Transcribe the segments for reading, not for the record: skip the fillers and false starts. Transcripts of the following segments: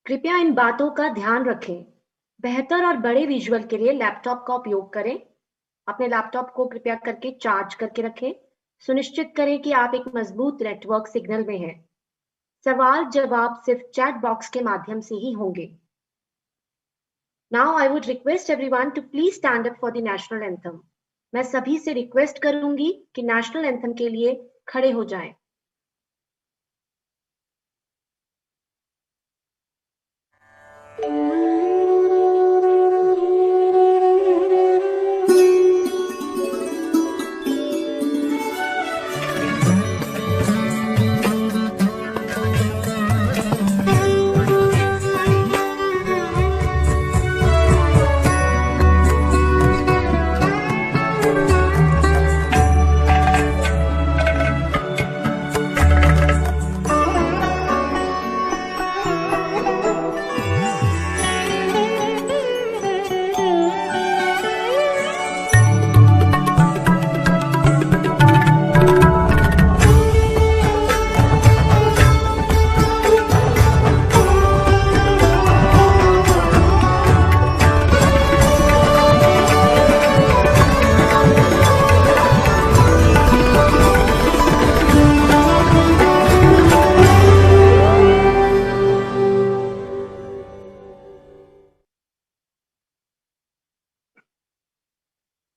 कृपया इन बातों का ध्यान रखें। बेहतर और बड़े विजुअल के लिए लैपटॉप का उपयोग करें। अपने लैपटॉप को कृपया करके चार्ज करके रखें। सुनिश्चित करें कि आप एक मजबूत नेटवर्क सिग्नल में हैं। सवाल जवाब सिर्फ चैट बॉक्स के माध्यम से ही होंगे। Now I would request everyone to please stand up for the national anthem. मैं सभी से रिक्वेस्ट करूंगी कि नेशनल एंथम के लिए खड़े हो जाएं।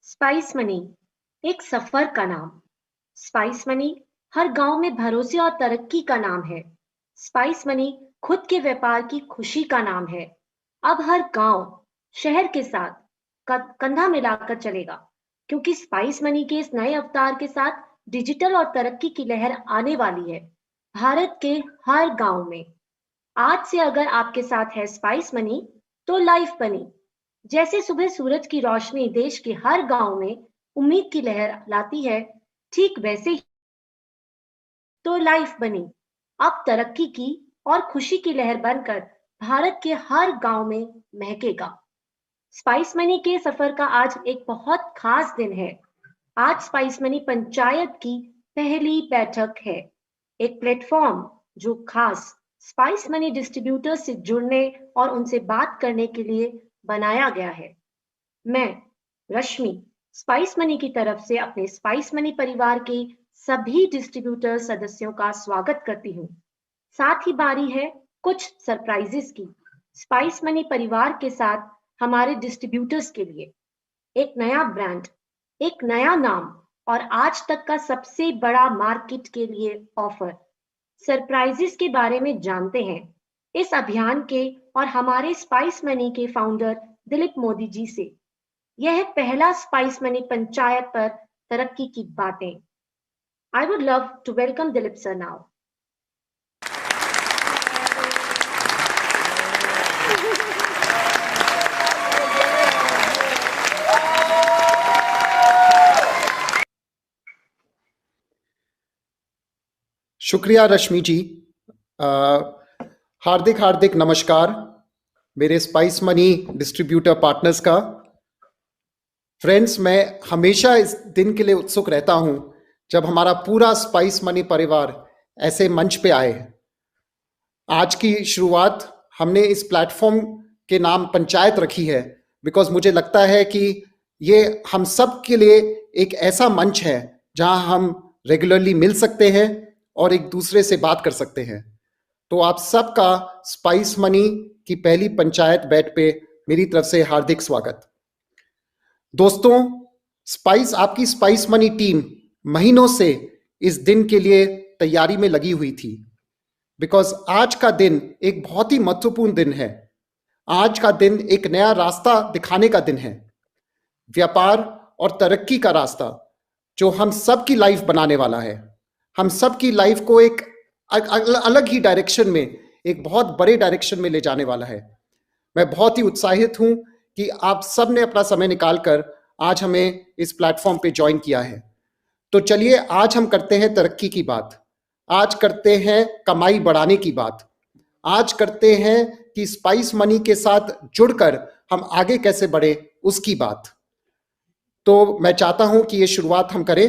स्पाइस मनी, एक सफर का नाम। स्पाइस मनी हर गांव में भरोसे और तरक्की का नाम है। स्पाइस मनी खुद के व्यापार की खुशी का नाम है। अब हर गांव शहर के साथ कंधा मिलाकर चलेगा, क्योंकि स्पाइस मनी के इस नए अवतार के साथ डिजिटल और तरक्की की लहर आने वाली है भारत के हर गांव में। आज से अगर आपके साथ है स्पाइस मनी, तो लाइफ बनी। जैसे सुबह सूरज की रोशनी देश के हर गांव में उम्मीद की लहर लाती है, ठीक वैसे ही तो लाइफ बनी अब तरक्की की और खुशी की लहर बनकर भारत के हर गांव में महकेगा। स्पाइस मनी के सफर का आज एक बहुत खास दिन है। आज स्पाइस मनी पंचायत की पहली बैठक है, एक प्लेटफॉर्म जो खास स्पाइस मनी डिस्ट्रीब्यूटर से जुड़ने और उनसे बात करने के लिए बनाया गया है। मैं रश्मि स्पाइस मनी की तरफ से अपने स्पाइस मनी परिवार के सभी डिस्ट्रीब्यूटर सदस्यों का स्वागत करती हूँ। साथ ही बारी है कुछ सरप्राइजेस की। स्पाइस मनी परिवार के साथ हमारे डिस्ट्रीब्यूटर्स के लिए एक नया ब्रांड, एक नया नाम और आज तक का सबसे बड़ा मार्केट के लिए ऑफर। सरप्राइजेस के बारे में जानते हैं इस अभियान के और हमारे स्पाइस मनी के फाउंडर दिलीप मोदी जी से। यह है पहला स्पाइस मनी पंचायत पर तरक्की की बातें। I would love to welcome Dilip sir now. शुक्रिया रश्मि जी। हार्दिक हार्दिक नमस्कार मेरे स्पाइस मनी डिस्ट्रीब्यूटर पार्टनर्स का। फ्रेंड्स, मैं हमेशा इस दिन के लिए उत्सुक रहता हूं जब हमारा पूरा स्पाइस मनी परिवार ऐसे मंच पे आए। आज की शुरुआत हमने इस प्लेटफॉर्म के नाम पंचायत रखी है बिकॉज मुझे लगता है कि ये हम सब के लिए एक ऐसा मंच है जहां हम रेगुलरली मिल सकते हैं और एक दूसरे से बात कर सकते हैं। तो आप सबका स्पाइस मनी की पहली पंचायत बैठ पे मेरी तरफ से हार्दिक स्वागत। दोस्तों, आपकी स्पाइस मनी टीम महीनों से इस दिन के लिए तैयारी में लगी हुई थी बिकॉज आज का दिन एक बहुत ही महत्वपूर्ण दिन है। आज का दिन एक नया रास्ता दिखाने का दिन है, व्यापार और तरक्की का रास्ता जो हम सब की लाइफ बनाने वाला है। हम सब की लाइफ को एक अलग ही डायरेक्शन में, एक बहुत बड़े डायरेक्शन में ले जाने वाला है। मैं बहुत ही उत्साहित हूं कि आप सब ने अपना समय निकालकर आज हमें इस प्लेटफॉर्म पे ज्वाइन किया है। तो चलिए आज हम करते हैं तरक्की की बात, आज करते हैं कमाई बढ़ाने की बात, आज करते हैं कि स्पाइस मनी के साथ जुड़कर हम आगे कैसे बढ़े उसकी बात। तो मैं चाहता हूं कि ये शुरुआत हम करें।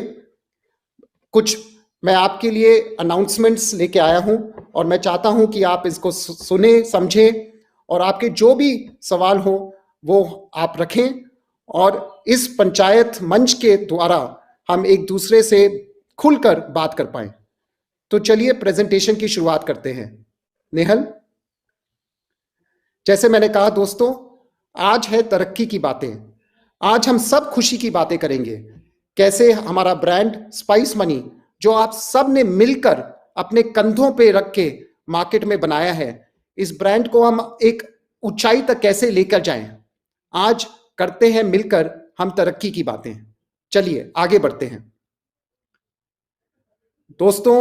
कुछ मैं आपके लिए अनाउंसमेंट्स लेके आया हूं और मैं चाहता हूं कि आप इसको सुने, समझें और आपके जो भी सवाल हो वो आप रखें और इस पंचायत मंच के द्वारा हम एक दूसरे से खुलकर बात कर पाएं। तो चलिए प्रेजेंटेशन की शुरुआत करते हैं। नेहल, जैसे मैंने कहा दोस्तों, आज है तरक्की की बातें। आज हम सब खुशी की बातें करेंगे। कैसे हमारा ब्रांड स्पाइस मनी, जो आप सब ने मिलकर अपने कंधों पे रख के मार्केट में बनाया है, इस ब्रांड को हम एक ऊंचाई तक कैसे लेकर जाएं। आज करते हैं मिलकर हम तरक्की की बातें। चलिए आगे बढ़ते हैं। दोस्तों,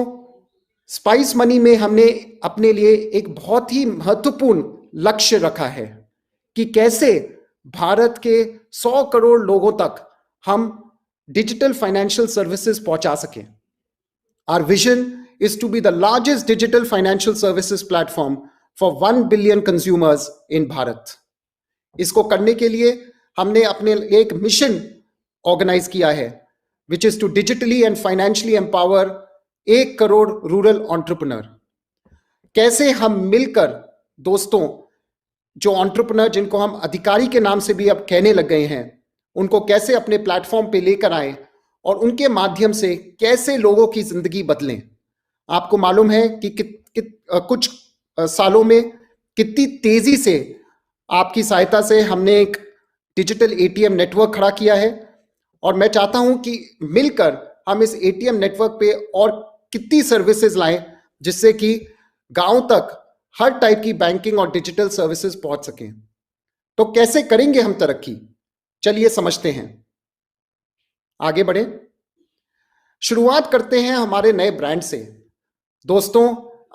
स्पाइस मनी में हमने अपने लिए एक बहुत ही महत्वपूर्ण लक्ष्य रखा है कि कैसे भारत के 100 करोड़ लोगों तक हम डिजिटल फाइनेंशियल सर्विसेज पहुंचा सकें। Our vision is to be the largest digital financial services platform for 1 billion consumers in Bharat. इसको करने के लिए हमने अपने एक मिशन ऑर्गेनाइज किया है, which is to digitally and financially empower 1 crore rural entrepreneur. कैसे हम मिलकर दोस्तों, जो एंटरप्रेन्योर जिनको हम अधिकारी के नाम से भी अब कहने लग गए हैं, उनको कैसे अपने प्लेटफॉर्म पे लेकर आए और उनके माध्यम से कैसे लोगों की जिंदगी बदलें। आपको मालूम है कि कुछ सालों में कितनी तेजी से आपकी सहायता से हमने एक डिजिटल एटीएम नेटवर्क खड़ा किया है और मैं चाहता हूं कि मिलकर हम इस एटीएम नेटवर्क पे और कितनी सर्विसेज लाएं जिससे कि गांव तक हर टाइप की बैंकिंग और डिजिटल सर्विसेज पहुंच सकें। तो कैसे करेंगे हम तरक्की, चलिए समझते हैं। आगे बढ़े, शुरुआत करते हैं हमारे नए ब्रांड से। दोस्तों,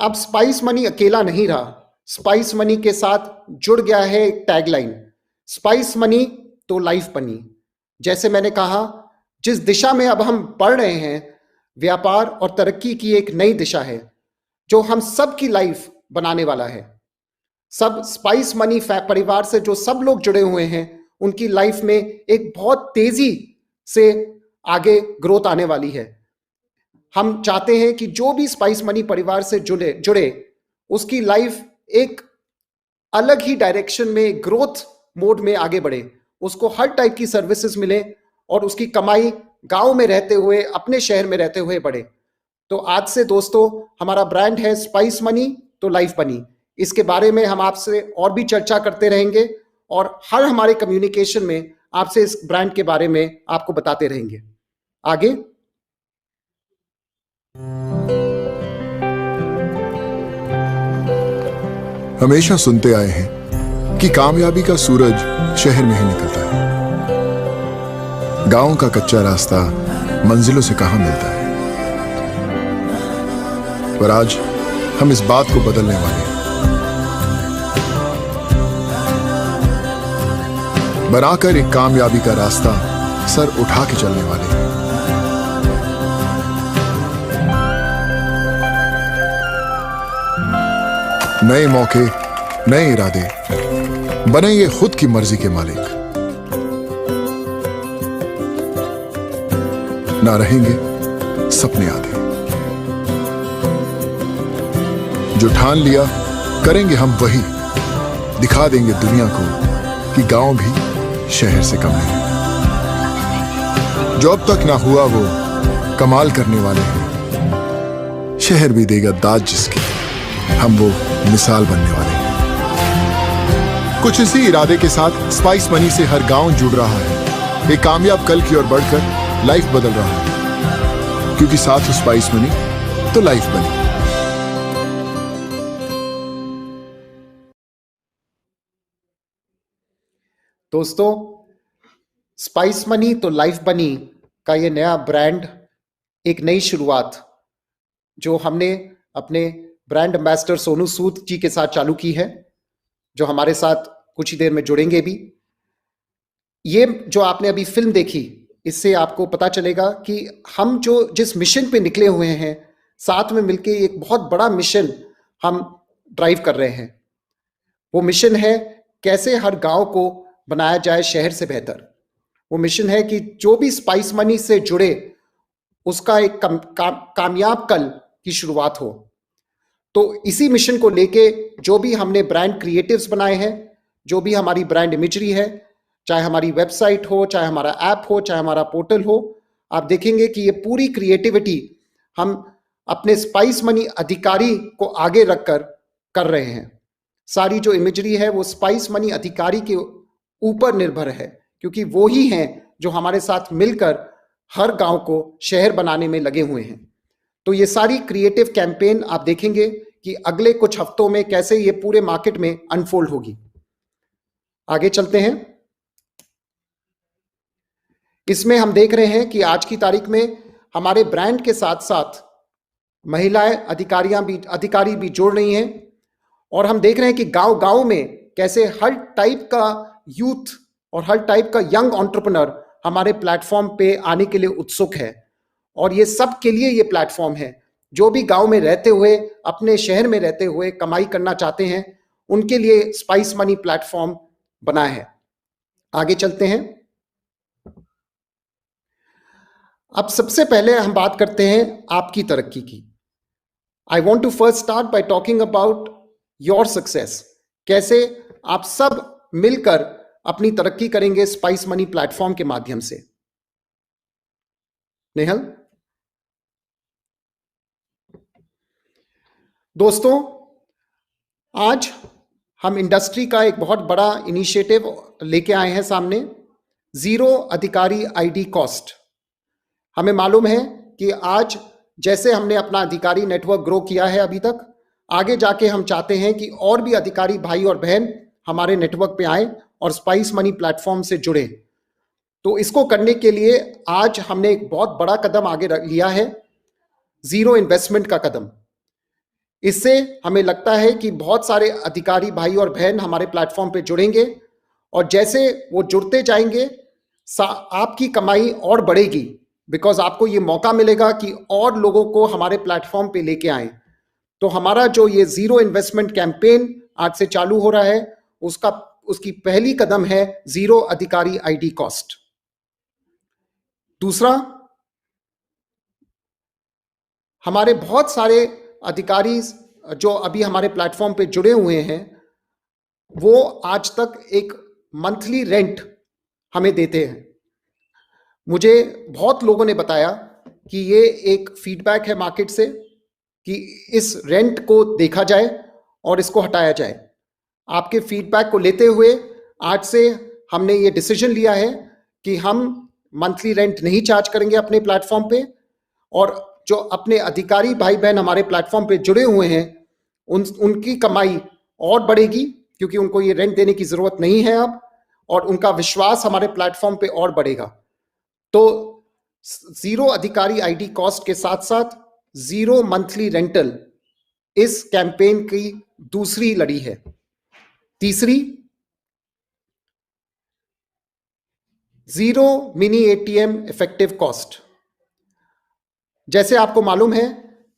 अब स्पाइस मनी अकेला नहीं रहा। स्पाइस मनी के साथ जुड़ गया है एक टैगलाइन, स्पाइस मनी तो लाइफ बनी। जैसे मैंने कहा, जिस दिशा में अब हम बढ़ रहे हैं, व्यापार और तरक्की की एक नई दिशा है जो हम सब की लाइफ बनाने वाला है। सब स्पाइस मनी परिवार से जो सब लोग जुड़े हुए हैं, उनकी लाइफ में एक बहुत तेजी से आगे ग्रोथ आने वाली है। हम चाहते हैं कि जो भी स्पाइस मनी परिवार से जुड़े उसकी लाइफ एक अलग ही डायरेक्शन में, ग्रोथ मोड में आगे बढ़े, उसको हर टाइप की सर्विसेज मिले और उसकी कमाई गांव में रहते हुए, अपने शहर में रहते हुए बढ़े। तो आज से दोस्तों, हमारा ब्रांड है स्पाइस मनी तो लाइफ बनी। इसके बारे में हम आपसे और भी चर्चा करते रहेंगे और हर हमारे कम्युनिकेशन में आपसे इस ब्रांड के बारे में आपको बताते रहेंगे। आगे, हमेशा सुनते आए हैं कि कामयाबी का सूरज शहर में ही निकलता है। गांव का कच्चा रास्ता मंजिलों से कहां मिलता है। पर आज हम इस बात को बदलने वाले हैं। बनाकर एक कामयाबी का रास्ता सर उठा के चलने वाले हैं। नए मौके, नए इरादे, बनेंगे खुद की मर्जी के मालिक। ना रहेंगे सपने आधे। जो ठान लिया करेंगे हम वही, दिखा देंगे दुनिया को कि गांव भी शहर से कम नहीं। जो अब तक ना हुआ वो कमाल करने वाले हैं। शहर भी देगा दाद जिसकी, हम वो मिसाल बनने वाले हैं। कुछ इसी इरादे के साथ स्पाइस मनी से हर गांव जुड़ रहा है। एक कामयाब कल की ओर बढ़कर लाइफ बदल रहा है, क्योंकि साथ स्पाइस मनी तो लाइफ बनी। दोस्तों, स्पाइस मनी तो लाइफ बनी का ये नया ब्रांड, एक नई शुरुआत जो हमने अपने ब्रांड एम्बेसडर सोनू सूद जी के साथ चालू की है, जो हमारे साथ कुछ ही देर में जुड़ेंगे भी। ये जो आपने अभी फिल्म देखी, इससे आपको पता चलेगा कि हम जो जिस मिशन पे निकले हुए हैं, साथ में मिलके एक बहुत बड़ा मिशन हम ड्राइव कर रहे हैं। वो मिशन है कैसे हर गांव को बनाया जाए शहर से बेहतर। वो मिशन है कि जो भी स्पाइस मनी से जुड़े उसका एक कामयाब कल की शुरुआत हो। तो इसी मिशन को लेके जो भी हमने ब्रांड क्रिएटिव्स बनाए हैं, जो भी हमारी ब्रांड इमेजरी है, चाहे हमारी वेबसाइट हो, चाहे हमारा ऐप हो, चाहे हमारा पोर्टल हो, आप देखेंगे कि ये पूरी क्रिएटिविटी हम अपने स्पाइस मनी अधिकारी को आगे रखकर कर रहे हैं। सारी जो इमेजरी है वो स्पाइस मनी अधिकारी के ऊपर निर्भर है, क्योंकि वो ही हैं जो हमारे साथ मिलकर हर गांव को शहर बनाने में लगे हुए हैं। तो ये सारी क्रिएटिव कैंपेन आप देखेंगे कि अगले कुछ हफ्तों में कैसे ये पूरे मार्केट में अनफोल्ड होगी। आगे चलते हैं। इसमें हम देख रहे हैं कि आज की तारीख में हमारे ब्रांड के साथ साथ महिलाएं अधिकारी भी जुड़ रही हैं, और हम देख रहे हैं कि गांव-गांव में कैसे हर टाइप का यूथ और हर टाइप का यंग एंटरप्रेन्योर हमारे प्लेटफॉर्म पे आने के लिए उत्सुक है। और ये सब के लिए ये प्लेटफॉर्म है। जो भी गांव में रहते हुए, अपने शहर में रहते हुए कमाई करना चाहते हैं, उनके लिए स्पाइस मनी प्लेटफॉर्म बना है। आगे चलते हैं। अब सबसे पहले हम बात करते हैं आपकी तरक्की की। I want to first start by talking about your success. कैसे आप सब मिलकर अपनी तरक्की करेंगे स्पाइस मनी प्लेटफॉर्म के माध्यम से। नेहल। दोस्तों, आज हम इंडस्ट्री का एक बहुत बड़ा इनिशिएटिव लेके आए हैं सामने, जीरो अधिकारी आईडी कॉस्ट। हमें मालूम है कि आज जैसे हमने अपना अधिकारी नेटवर्क ग्रो किया है अभी तक, आगे जाके हम चाहते हैं कि और भी अधिकारी भाई और बहन हमारे नेटवर्क पे आए और स्पाइस मनी प्लेटफॉर्म से जुड़े। तो इसको करने के लिए आज हमने एक बहुत बड़ा कदम आगे लिया है, जीरो इन्वेस्टमेंट का कदम। इससे हमें लगता है कि बहुत सारे अधिकारी भाई और बहन हमारे प्लेटफॉर्म पे जुड़ेंगे, और जैसे वो जुड़ते जाएंगे आपकी कमाई और बढ़ेगी, बिकॉज आपको ये मौका मिलेगा कि और लोगों को हमारे प्लेटफॉर्म पे लेके आए। तो हमारा जो ये जीरो इन्वेस्टमेंट कैंपेन आज से चालू हो रहा है, उसकी पहली कदम है जीरो अधिकारी आईडी कॉस्ट। दूसरा, हमारे बहुत सारे अधिकारी जो अभी हमारे प्लेटफॉर्म पे जुड़े हुए हैं, वो आज तक एक मंथली रेंट हमें देते हैं। मुझे बहुत लोगों ने बताया कि ये एक फीडबैक है मार्केट से कि इस रेंट को देखा जाए और इसको हटाया जाए। आपके फीडबैक को लेते हुए आज से हमने ये डिसीजन लिया है कि हम मंथली रेंट नहीं चार्ज करेंगे अपने प्लेटफॉर्म पे, और जो अपने अधिकारी भाई बहन हमारे प्लेटफॉर्म पे जुड़े हुए हैं उनकी कमाई और बढ़ेगी, क्योंकि उनको ये रेंट देने की जरूरत नहीं है अब, और उनका विश्वास हमारे प्लेटफॉर्म पे और बढ़ेगा। तो जीरो अधिकारी आईडी कॉस्ट के साथ साथ जीरो मंथली रेंटल इस कैंपेन की दूसरी लड़ी है। तीसरी, zero mini ATM effective cost. जैसे आपको मालूम है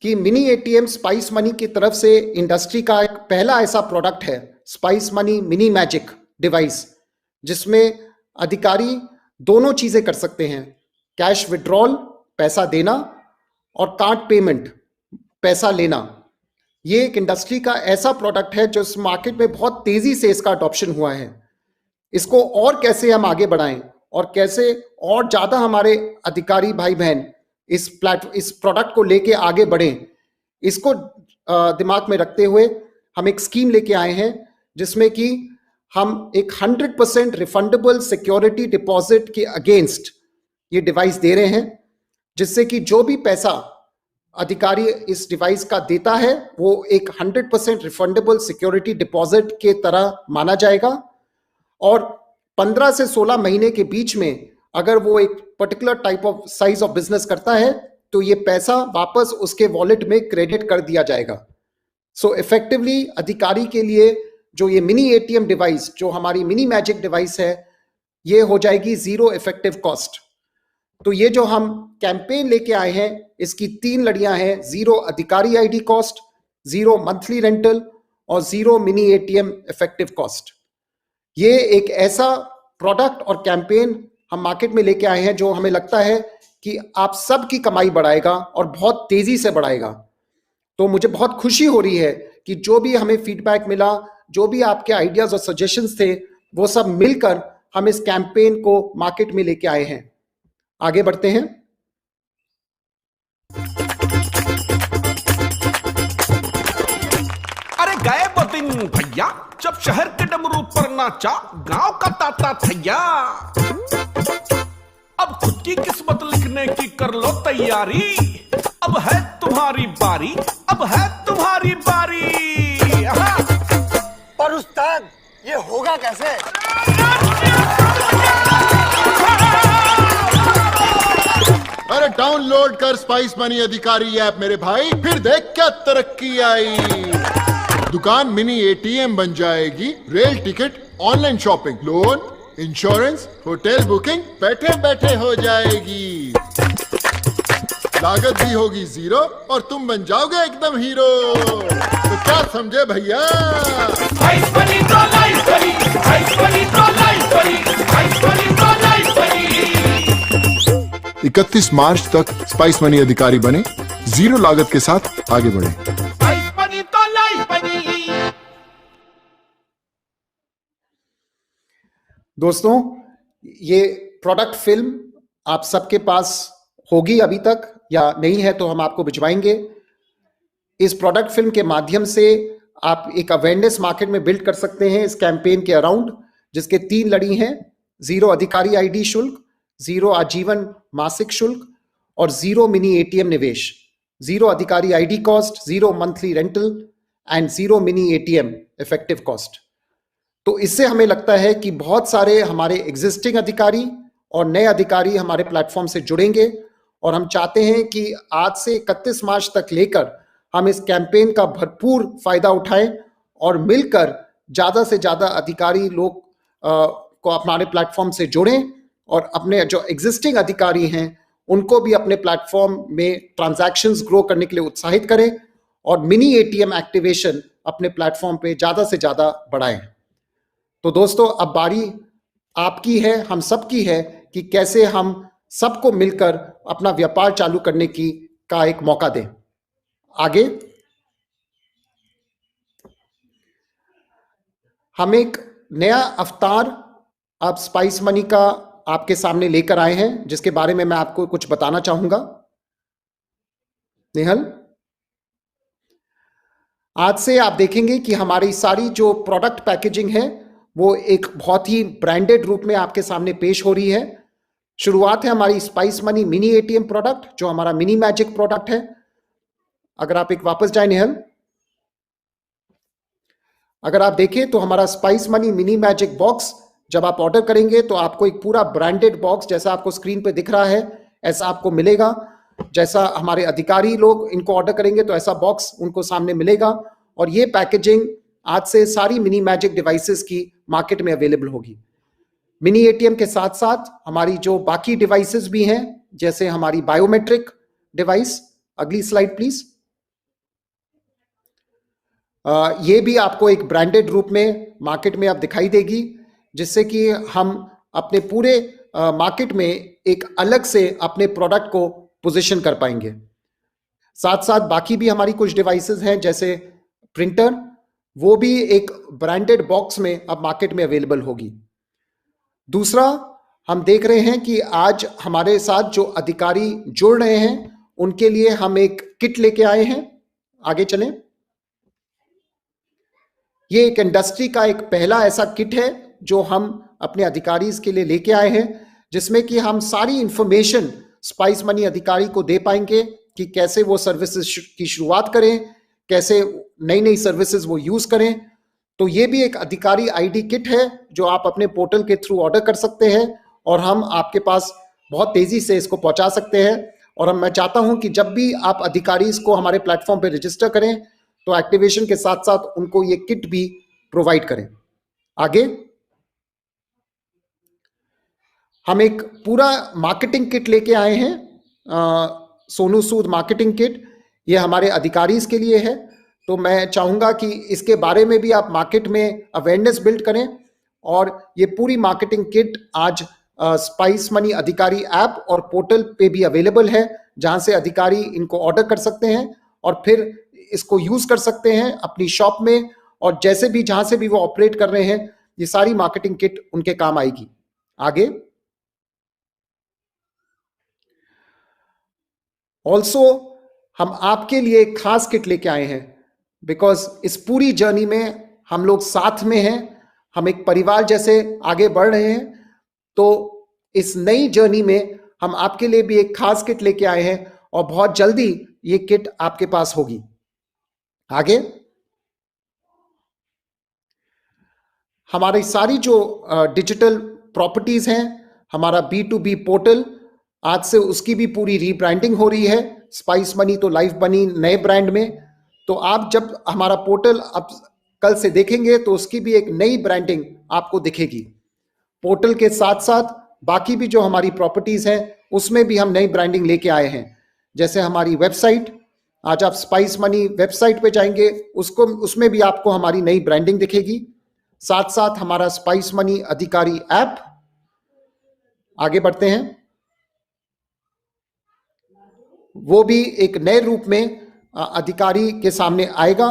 कि मिनी एटीएम स्पाइस मनी की तरफ से इंडस्ट्री का एक पहला ऐसा प्रोडक्ट है, spice money mini magic device, जिसमें अधिकारी दोनों चीजें कर सकते हैं, कैश विड्रॉल पैसा देना और कार्ड पेमेंट पैसा लेना। ये एक इंडस्ट्री का ऐसा प्रोडक्ट है जो इस मार्केट में बहुत तेजी से इसका अडॉप्शन हुआ है। इसको और कैसे हम आगे बढ़ाएं और कैसे और ज्यादा हमारे अधिकारी भाई बहन इस प्रोडक्ट को लेके आगे बढ़ें, इसको दिमाग में रखते हुए हम एक स्कीम लेके आए हैं, जिसमें कि हम एक 100% रिफंडेबल सिक्योरिटी डिपॉजिट के अगेंस्ट ये डिवाइस दे रहे हैं, जिससे कि जो भी पैसा अधिकारी इस डिवाइस का देता है वो एक 100% रिफंडेबल सिक्योरिटी डिपॉजिट के तरह माना जाएगा। और 15 से 16 महीने के बीच में अगर वो एक particular type of size of business करता है तो ये पैसा वापस उसके वॉलेट में क्रेडिट कर दिया जाएगा। सो इफेक्टिवली अधिकारी के लिए जो ये मिनी एटीएम डिवाइस, जो हमारी मिनी मैजिक डिवाइस है, ये हो जाएगी जीरो इफेक्टिव कॉस्ट। तो ये जो हम कैंपेन लेके आए हैं, इसकी 3 लड़ियां हैं, जीरो अधिकारी ID cost, zero monthly rental और zero mini ATM effective cost. ये एक ऐसा प्रोडक्ट और कैंपेन हम मार्केट में लेके आए हैं जो हमें लगता है कि आप सबकी कमाई बढ़ाएगा और बहुत तेजी से बढ़ाएगा। तो मुझे बहुत खुशी हो रही है कि जो भी हमें फीडबैक मिला, जो भी आपके आइडियाज और सजेशंस थे, वो सब मिलकर हम इस कैंपेन को मार्केट में लेके आए हैं। आगे बढ़ते हैं। अरे गए वो दिन भैया जब शहर के डमरू पर नाचा गांव का ताता थैया। अब खुद की किस्मत लिखने की कर लो तैयारी, अब है तुम्हारी बारी, अब है तुम्हारी बारी। पर उस्ताद ये होगा कैसे? अरे डाउनलोड कर स्पाइस मनी अधिकारी ऐप मेरे भाई, फिर देख क्या तरक्की आई। दुकान मिनी एटीएम बन जाएगी, rail ticket, online shopping, loan, insurance, hotel booking बैठे बैठे हो जाएगी। लागत भी होगी जीरो और तुम बन जाओगे एकदम हीरो। तो क्या समझे भैया? 31 मार्च तक स्पाइस मनी अधिकारी बने, जीरो लागत के साथ आगे बढ़े। दोस्तों, ये प्रोडक्ट फिल्म आप सबके पास होगी अभी तक या नहीं है तो हम आपको भिजवाएंगे। इस प्रोडक्ट फिल्म के माध्यम से आप एक अवेयरनेस मार्केट में बिल्ड कर सकते हैं इस कैंपेन के अराउंड, जिसके 3 लड़ी हैं: 0 अधिकारी आईडी शुल्क, 0 आजीवन मासिक शुल्क और 0 मिनी एटीएम निवेश। 0 अधिकारी ID cost, 0 monthly rental and 0 mini ATM effective cost. तो इससे हमें लगता है कि बहुत सारे हमारे एग्जिस्टिंग अधिकारी और नए अधिकारी हमारे प्लेटफॉर्म से जुड़ेंगे और हम चाहते हैं कि आज से 31 मार्च तक लेकर हम इस कैंपेन का भरपूर फायदा उठाएं और मिलकर ज़्यादा से ज़्यादा अधिकारी लोग को हमारे प्लेटफॉर्म से जोड़ें और अपने जो एग्जिस्टिंग अधिकारी हैं उनको भी अपने प्लेटफॉर्म में ट्रांजैक्शंस ग्रो करने के लिए उत्साहित करें और मिनी एटीएम एक्टिवेशन अपने प्लेटफॉर्म पे ज़्यादा से ज़्यादा बढ़ाएं। तो दोस्तों, अब बारी आपकी है, हम सबकी है कि कैसे हम सबको मिलकर अपना व्यापार चालू करने का एक मौका दें। आगे हम एक नया अवतार आप स्पाइस मनी का आपके सामने लेकर आए हैं, जिसके बारे में मैं आपको कुछ बताना चाहूंगा। नेहल, आज से आप देखेंगे कि हमारी सारी जो प्रोडक्ट पैकेजिंग है वो एक बहुत ही ब्रांडेड रूप में आपके सामने पेश हो रही है। शुरुआत है हमारी spice money mini ATM product, जो हमारा मिनी मैजिक प्रोडक्ट है। अगर आप एक वापस जाए नेहल, अगर आप देखें तो हमारा spice money mini magic box जब आप ऑर्डर करेंगे तो आपको एक पूरा ब्रांडेड बॉक्स जैसा आपको स्क्रीन पे दिख रहा है ऐसा आपको मिलेगा। जैसा हमारे अधिकारी लोग इनको ऑर्डर करेंगे तो ऐसा बॉक्स उनको सामने मिलेगा और ये पैकेजिंग आज से सारी मिनी मैजिक डिवाइसेस की मार्केट में अवेलेबल होगी। मिनी एटीएम के साथ साथ हमारी जो बाकी डिवाइसेस भी हैं, जैसे हमारी बायोमेट्रिक डिवाइस, अगली स्लाइड प्लीज, ये भी आपको एक ब्रांडेड रूप में मार्केट में अब दिखाई देगी, जिससे कि हम अपने पूरे मार्केट में एक अलग से अपने प्रोडक्ट को पोजीशन कर पाएंगे। साथ साथ बाकी भी हमारी कुछ डिवाइसेस हैं, जैसे प्रिंटर, वो भी एक ब्रांडेड बॉक्स में अब मार्केट में अवेलेबल होगी। दूसरा, हम देख रहे हैं कि आज हमारे साथ जो अधिकारी जुड़ रहे हैं उनके लिए हम एक किट लेके आए हैं। आगे चलें। ये एक इंडस्ट्री का एक पहला ऐसा किट है जो हम अपने अधिकारी के लिए लेके आए हैं, जिसमें कि हम सारी इंफॉर्मेशन स्पाइस मनी अधिकारी को दे पाएंगे कि कैसे वो सर्विसेज की शुरुआत करें, कैसे नई नई सर्विसेज वो यूज करें। तो ये भी एक अधिकारी आईडी किट है जो आप अपने पोर्टल के थ्रू ऑर्डर कर सकते हैं और हम आपके पास बहुत तेजी से इसको पहुंचा सकते हैं। और मैं चाहता हूं कि जब भी आप अधिकारी को हमारे प्लेटफॉर्म पे रजिस्टर करें तो एक्टिवेशन के साथ साथ उनको ये किट भी प्रोवाइड करें। आगे हम एक पूरा मार्केटिंग किट लेके आए हैं, सोनू सूद मार्केटिंग किट। ये हमारे अधिकारी के लिए है, तो मैं चाहूंगा कि इसके बारे में भी आप मार्केट में अवेयरनेस बिल्ड करें। और ये पूरी मार्केटिंग किट आज स्पाइस मनी अधिकारी ऐप और पोर्टल पे भी अवेलेबल है, जहां से अधिकारी इनको ऑर्डर कर सकते हैं और फिर इसको यूज कर सकते हैं अपनी शॉप में, और जैसे भी जहां से भी वो ऑपरेट कर रहे हैं, ये सारी मार्केटिंग किट उनके काम आएगी। आगे ऑल्सो हम आपके लिए एक खास किट लेके आए हैं, बिकॉज इस पूरी जर्नी में हम लोग साथ में हैं, हम एक परिवार जैसे आगे बढ़ रहे हैं। तो इस नई जर्नी में हम आपके लिए भी एक खास किट लेके आए हैं, और बहुत जल्दी ये किट आपके पास होगी। आगे हमारी सारी जो डिजिटल प्रॉपर्टीज हैं, हमारा B2B पोर्टल, आज से उसकी भी पूरी रीब्रांडिंग हो रही है। स्पाइस मनी तो लाइफ बनी नए ब्रांड में। तो आप जब हमारा पोर्टल अब कल से देखेंगे तो उसकी भी एक नई ब्रांडिंग आपको दिखेगी। पोर्टल के साथ साथ बाकी भी जो हमारी प्रॉपर्टीज हैं उसमें भी हम नई ब्रांडिंग लेके आए हैं। जैसे हमारी वेबसाइट, आज आप स्पाइस मनी वेबसाइट पे जाएंगे, उसमें भी आपको हमारी नई ब्रांडिंग दिखेगी। साथ साथ हमारा स्पाइस मनी अधिकारी ऐप, आगे बढ़ते हैं, वो भी एक नए रूप में अधिकारी के सामने आएगा,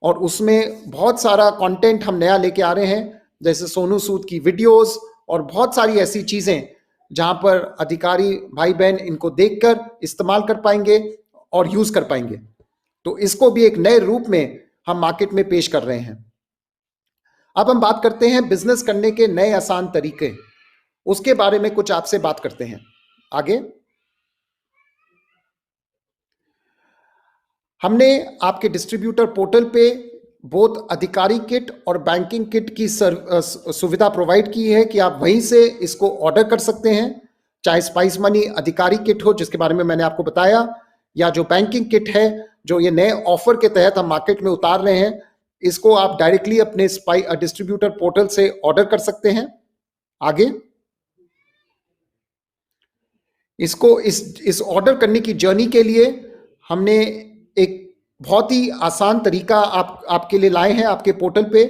और उसमें बहुत सारा कंटेंट हम नया लेके आ रहे हैं, जैसे सोनू सूद की वीडियोस और बहुत सारी ऐसी चीजें जहां पर अधिकारी भाई बहन इनको देखकर इस्तेमाल कर पाएंगे और यूज कर पाएंगे। तो इसको भी एक नए रूप में हम मार्केट में पेश कर रहे हैं। अब हम बात करते हैं बिजनेस करने के नए आसान तरीके, उसके बारे में कुछ आपसे बात करते हैं। आगे हमने आपके डिस्ट्रीब्यूटर पोर्टल पे बोथ अधिकारी किट और बैंकिंग किट की सुविधा प्रोवाइड की है कि आप वहीं से इसको ऑर्डर कर सकते हैं, चाहे स्पाइस मनी अधिकारी किट हो जिसके बारे में मैंने आपको बताया, या जो बैंकिंग किट है जो ये नए ऑफर के तहत हम मार्केट में उतार रहे हैं, इसको आप डायरेक्टली अपने डिस्ट्रीब्यूटर पोर्टल से ऑर्डर कर सकते हैं। आगे इसको इस ऑर्डर करने की जर्नी के लिए हमने एक बहुत ही आसान तरीका आपके लिए लाए हैं आपके पोर्टल पे,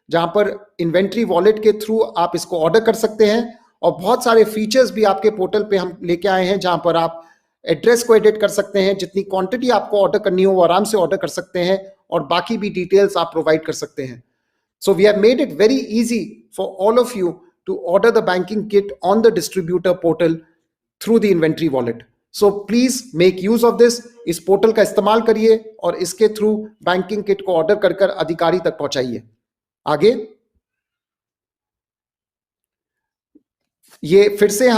जहां पर इन्वेंट्री वॉलेट के थ्रू आप इसको ऑर्डर कर सकते हैं, और बहुत सारे फीचर्स भी आपके पोर्टल पे हम लेके आए हैं, जहां पर आप एड्रेस को एडिट कर सकते हैं, जितनी क्वांटिटी आपको ऑर्डर करनी हो वो आराम से ऑर्डर कर सकते हैं, और बाकी भी डिटेल्स आप प्रोवाइड कर सकते हैं। So we have made it very easy for all of you to order the banking kit on the distributor portal through the inventory wallet. So please make use of this, इस portal का इस्तेमाल करिए और इसके थ्रू banking kit को order कर अधिकारी तक पहुंचाइए। आगे ये फिर से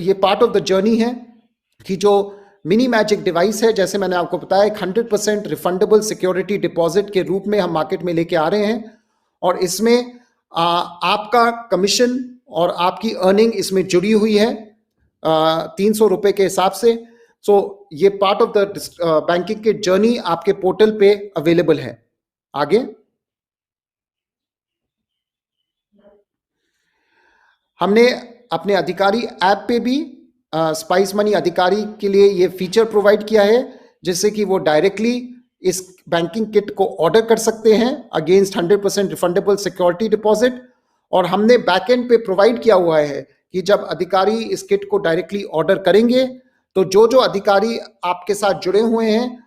ये पार्ट ऑफ द जर्नी है कि जो मिनी मैजिक डिवाइस है, जैसे मैंने आपको बताया, 100% रिफंडेबल सिक्योरिटी डिपॉजिट के रूप में हम मार्केट में लेके आ रहे हैं, और इसमें आपका कमीशन और आपकी अर्निंग इसमें जुड़ी हुई है 300 रुपए के हिसाब से। सो ये पार्ट ऑफ द बैंकिंग की जर्नी आपके पोर्टल पे अवेलेबल है। आगे हमने अपने अधिकारी ऐप पे भी स्पाइस मनी अधिकारी के लिए ये फीचर प्रोवाइड किया है, जिससे कि वो डायरेक्टली इस बैंकिंग किट को ऑर्डर कर सकते हैं अगेंस्ट 100% रिफंडेबल सिक्योरिटी डिपॉजिट। और हमने बैकएंड पे प्रोवाइड किया हुआ है कि जब अधिकारी इस किट को डायरेक्टली ऑर्डर करेंगे तो जो जो अधिकारी आपके साथ जुड़े हुए हैं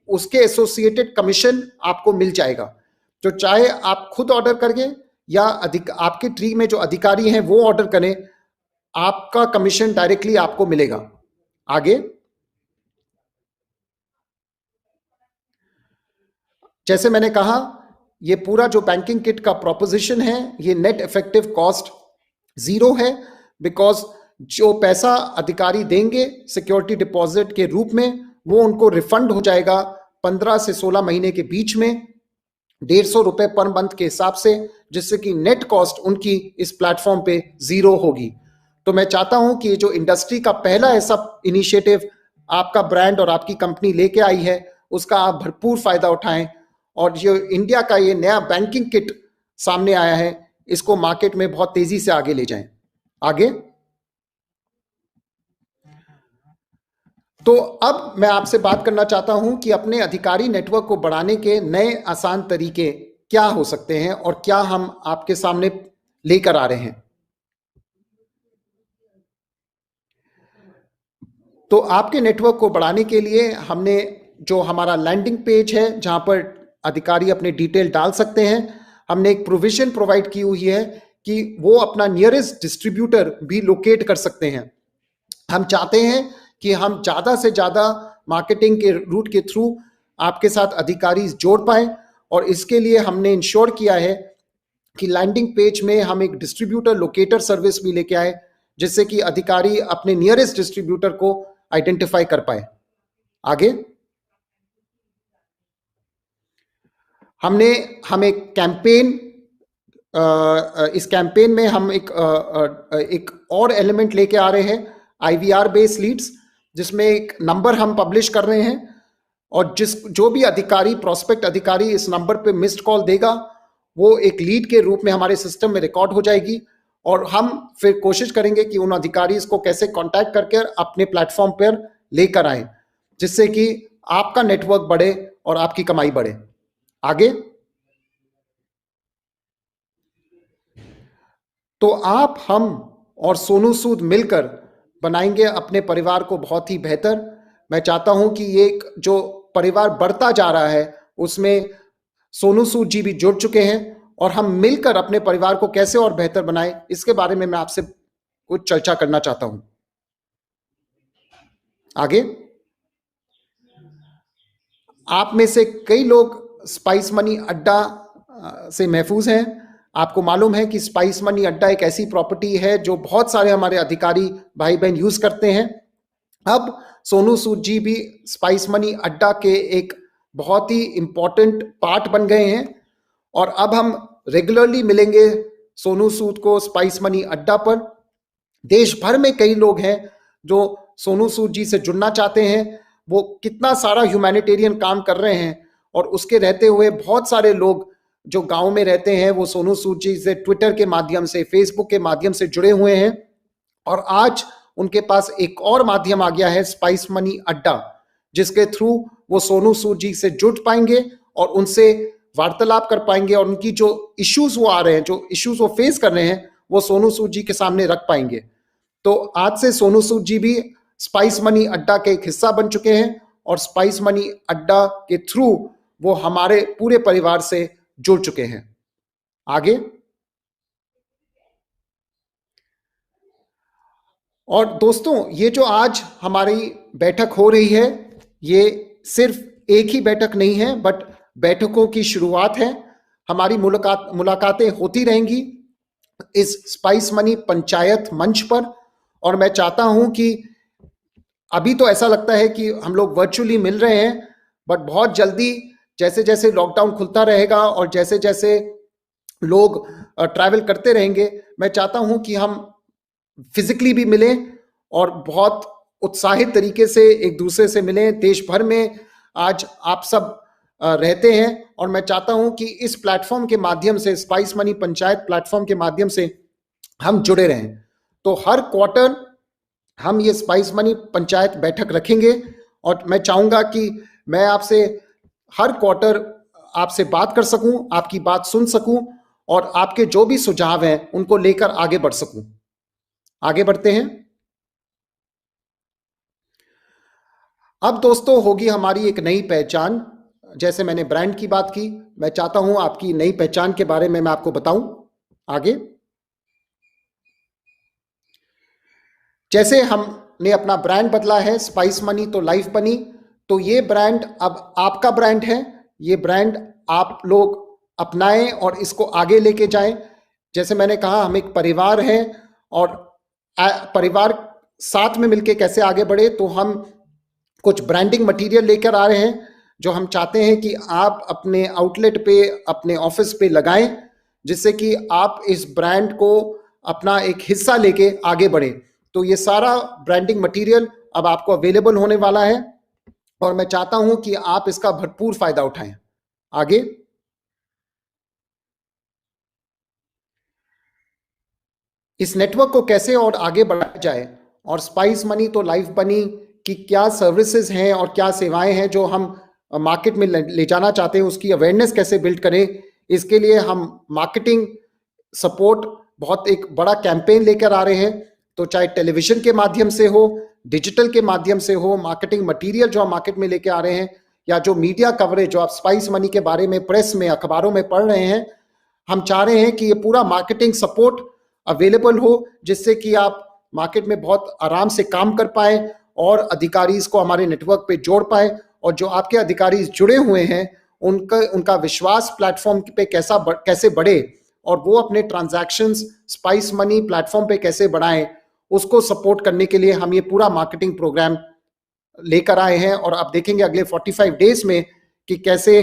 उसके एसोसिएटेड कमीशन आपको मिल जाएगा। तो चाहे आप खुद ऑर्डर करें या आपके ट्री में जो अधिकारी हैं वो ऑर्डर करें, आपका कमीशन डायरेक्टली आपको मिलेगा। आगे जैसे मैंने कहा, ये पूरा जो बैंकिंग किट का प्रोपोजिशन है, ये नेट इफेक्टिव कॉस्ट 0 है, बिकॉज जो पैसा अधिकारी देंगे सिक्योरिटी डिपॉजिट के रूप में वो उनको रिफंड हो जाएगा 15 से 16 महीने के बीच में 150 रुपए पर मंथ के हिसाब से, जिससे कि नेट कॉस्ट उनकी इस प्लेटफॉर्म पे 0 होगी। तो मैं चाहता हूं कि जो इंडस्ट्री का पहला ऐसा इनिशिएटिव आपका ब्रांड और आपकी कंपनी लेके आई है उसका आप भरपूर फायदा उठाएं, और जो इंडिया का ये नया बैंकिंग किट सामने आया है इसको मार्केट में बहुत तेजी से आगे ले जाएं। आगे तो अब मैं आपसे बात करना चाहता हूं कि अपने अधिकारी नेटवर्क को बढ़ाने के नए आसान तरीके क्या हो सकते हैं और क्या हम आपके सामने लेकर आ रहे हैं। तो आपके नेटवर्क को बढ़ाने के लिए हमने जो हमारा लैंडिंग पेज है जहां पर अधिकारी अपने डिटेल डाल सकते हैं, हमने एक प्रोविजन प्रोवाइड की हुई है कि वो अपना नियरेस्ट डिस्ट्रीब्यूटर भी लोकेट कर सकते हैं। हम चाहते हैं कि हम ज़्यादा से ज़्यादा मार्केटिंग के रूट के थ्रू आपके साथ अधिकारी जोड़ पाए, और इसके लिए हमने इंश्योर किया है कि लैंडिंग पेज में हम एक डिस्ट्रीब्यूटर लोकेटर सर्विस भी लेके आए, जिससे कि अधिकारी अपने नियरेस्ट डिस्ट्रीब्यूटर को आइडेंटिफाई कर पाए। आगे हम एक कैंपेन, इस कैंपेन में हम एक और एलिमेंट लेके आ रहे हैं, IVR बेस्ड लीड्स, जिसमें एक नंबर हम पब्लिश कर रहे हैं, और जो भी अधिकारी, प्रोस्पेक्ट अधिकारी इस नंबर पे मिस्ड कॉल देगा, वो एक लीड के रूप में हमारे सिस्टम में रिकॉर्ड हो जाएगी, और हम फिर कोशिश करेंगे कि उन अधिकारी इसको कैसे कांटेक्ट करके अपने प्लेटफॉर्म पर लेकर आए, जिससे कि आपका नेटवर्क बढ़े और आपकी कमाई बढ़े। आगे तो आप, हम और सोनू सूद मिलकर बनाएंगे अपने परिवार को बहुत ही बेहतर। मैं चाहता हूं कि ये जो परिवार बढ़ता जा रहा है उसमें सोनू सूद जी भी जुड़ चुके हैं, और हम मिलकर अपने परिवार को कैसे और बेहतर बनाएं, इसके बारे में मैं आपसे कुछ चर्चा करना चाहता हूं। आगे, आप में से कई लोग स्पाइस मनी अड्डा से महफूज हैं। आपको मालूम है कि स्पाइस मनी अड्डा एक ऐसी प्रॉपर्टी है जो बहुत सारे हमारे अधिकारी भाई बहन यूज करते हैं। अब सोनू सूद जी भी स्पाइस मनी अड्डा के एक बहुत ही इंपॉर्टेंट पार्ट बन गए हैं, और अब हम रेगुलरली मिलेंगे सोनू सूद को स्पाइस मनी अड्डा पर। देश भर में कई लोग हैं जो सोनू सूद जी से जुड़ना चाहते हैं। वो कितना सारा ह्यूमैनिटेरियन काम कर रहे हैं, और उसके रहते हुए बहुत सारे लोग जो गांव में रहते हैं वो सोनू सूद जी से ट्विटर के माध्यम से, फेसबुक के माध्यम से जुड़े हुए हैं, और आज उनके पास एक और माध्यम आ गया है, स्पाइस मनी अड्डा, जिसके थ्रू वो सोनू सूद जी से जुड़ पाएंगे और उनसे वार्तालाप कर पाएंगे, और उनकी जो इश्यूज वो आ रहे हैं, जो इश्यूज वो फेस कर रहे हैं, वो सोनू सूद जी के सामने रख पाएंगे। तो आज से सोनू सूद जी भी स्पाइस मनी अड्डा के एक हिस्सा बन चुके हैं, और स्पाइस मनी अड्डा के थ्रू वो हमारे पूरे परिवार से जुड़ चुके हैं। आगे, और दोस्तों, ये जो आज हमारी बैठक हो रही है, ये सिर्फ एक ही बैठक नहीं है, बट बैठकों की शुरुआत है। हमारी मुलाकातें होती रहेंगी इस स्पाइस मनी पंचायत मंच पर, और मैं चाहता हूं कि अभी तो ऐसा लगता है कि हम लोग वर्चुअली मिल रहे हैं, बट बहुत जल्दी जैसे जैसे लॉकडाउन खुलता रहेगा और जैसे जैसे लोग ट्रैवल करते रहेंगे, मैं चाहता हूं कि हम फिजिकली भी मिलें और बहुत उत्साहित तरीके से एक दूसरे से मिलें। देश भर में आज आप सब रहते हैं, और मैं चाहता हूं कि इस प्लेटफॉर्म के माध्यम से, स्पाइस मनी पंचायत प्लेटफॉर्म के माध्यम से हम जुड़े रहें। तो हर क्वार्टर हम ये स्पाइस मनी पंचायत बैठक रखेंगे, और मैं चाहूंगा कि मैं आपसे हर क्वार्टर आपसे बात कर सकूं, आपकी बात सुन सकूं, और आपके जो भी सुझाव हैं उनको लेकर आगे बढ़ सकूं। आगे बढ़ते हैं। अब दोस्तों, होगी हमारी एक नई पहचान। जैसे मैंने ब्रांड की बात की, मैं चाहता हूं आपकी नई पहचान के बारे में मैं आपको बताऊं। आगे, जैसे हमने अपना ब्रांड बदला है, स्पाइस मनी तो लाइफ बनी, तो ये ब्रांड अब आपका ब्रांड है। ये ब्रांड आप लोग अपनाएं और इसको आगे लेके जाएं। जैसे मैंने कहा, हम एक परिवार हैं, और परिवार साथ में मिलके कैसे आगे बढ़े, तो हम कुछ ब्रांडिंग मटेरियल लेकर आ रहे हैं, जो हम चाहते हैं कि आप अपने आउटलेट पे, अपने ऑफिस पे लगाएं, जिससे कि आप इस ब्रांड को अपना एक हिस्सा लेके आगे बढ़े। तो ये सारा ब्रांडिंग मटेरियल अब आपको अवेलेबल होने वाला है, और मैं चाहता हूं कि आप इसका भरपूर फायदा उठाएं। आगे, इस नेटवर्क को कैसे और आगे बढ़ाया जाए, और स्पाइस मनी तो लाइफ बनी की क्या सर्विसेज हैं और क्या सेवाएं हैं जो हम मार्केट में ले जाना चाहते हैं, उसकी अवेयरनेस कैसे बिल्ड करें, इसके लिए हम मार्केटिंग सपोर्ट बहुत एक बड़ा कैंपेन लेकर आ रहे हैं। तो चाहे टेलीविजन के माध्यम से हो, डिजिटल के माध्यम से हो, मार्केटिंग मटेरियल जो हम मार्केट में लेके आ रहे हैं, या जो मीडिया कवरेज जो आप स्पाइस मनी के बारे में प्रेस में अखबारों में पढ़ रहे हैं, हम चाह रहे हैं कि ये पूरा मार्केटिंग सपोर्ट अवेलेबल हो, जिससे कि आप मार्केट में बहुत आराम से काम कर पाए और अधिकारीज को हमारे नेटवर्क पे जोड़ पाए, और जो आपके अधिकारी जुड़े हुए हैं उनका विश्वास प्लेटफॉर्म पे कैसे बढ़े और वो अपने ट्रांजैक्शंस स्पाइस मनी प्लेटफॉर्म पे कैसे बढ़ाएं, उसको सपोर्ट करने के लिए हम ये पूरा मार्केटिंग प्रोग्राम लेकर आए हैं। और आप देखेंगे अगले 45 डेज में कि कैसे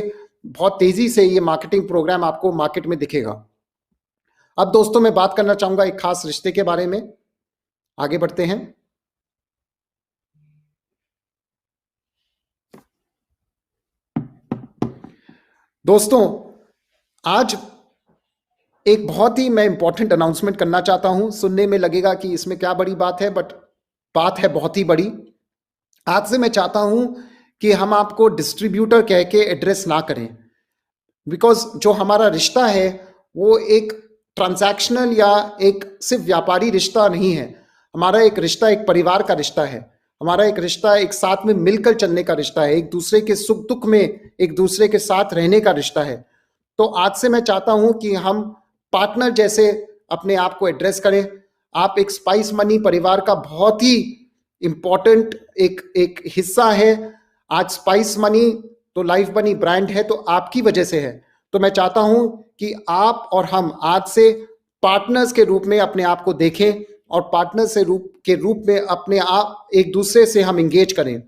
बहुत तेजी से ये मार्केटिंग प्रोग्राम आपको मार्केट में दिखेगा। अब दोस्तों मैं बात करना चाहूंगा एक खास रिश्ते के बारे में। आगे बढ़ते हैं। दोस्तों आज एक बहुत ही मैं इंपॉर्टेंट अनाउंसमेंट करना चाहता हूं। सुनने में लगेगा कि इसमें क्या बड़ी बात है, बट बात है बहुत ही बड़ी। आज से मैं चाहता हूं कि हम आपको डिस्ट्रीब्यूटर कह के एड्रेस ना करें, बिकॉज जो हमारा रिश्ता है वो एक ट्रांजैक्शनल या एक सिर्फ व्यापारी रिश्ता नहीं है। हमारा एक रिश्ता एक परिवार का रिश्ता है। हमारा एक रिश्ता एक साथ में मिलकर चलने का रिश्ता है, एक दूसरे के सुख दुख में एक दूसरे के साथ रहने का रिश्ता है। तो आज से मैं चाहता हूं कि हम पार्टनर जैसे अपने आप को एड्रेस करें। आप एक स्पाइस मनी परिवार का बहुत ही इंपॉर्टेंट एक हिस्सा है। आज स्पाइस मनी तो लाइफ बनी ब्रांड है, तो आपकी वजह से है। तो मैं चाहता हूं कि आप और हम आज से पार्टनर्स के रूप में अपने आप को देखें और पार्टनर के रूप में अपने आप एक दूसरे से हम इंगेज करें।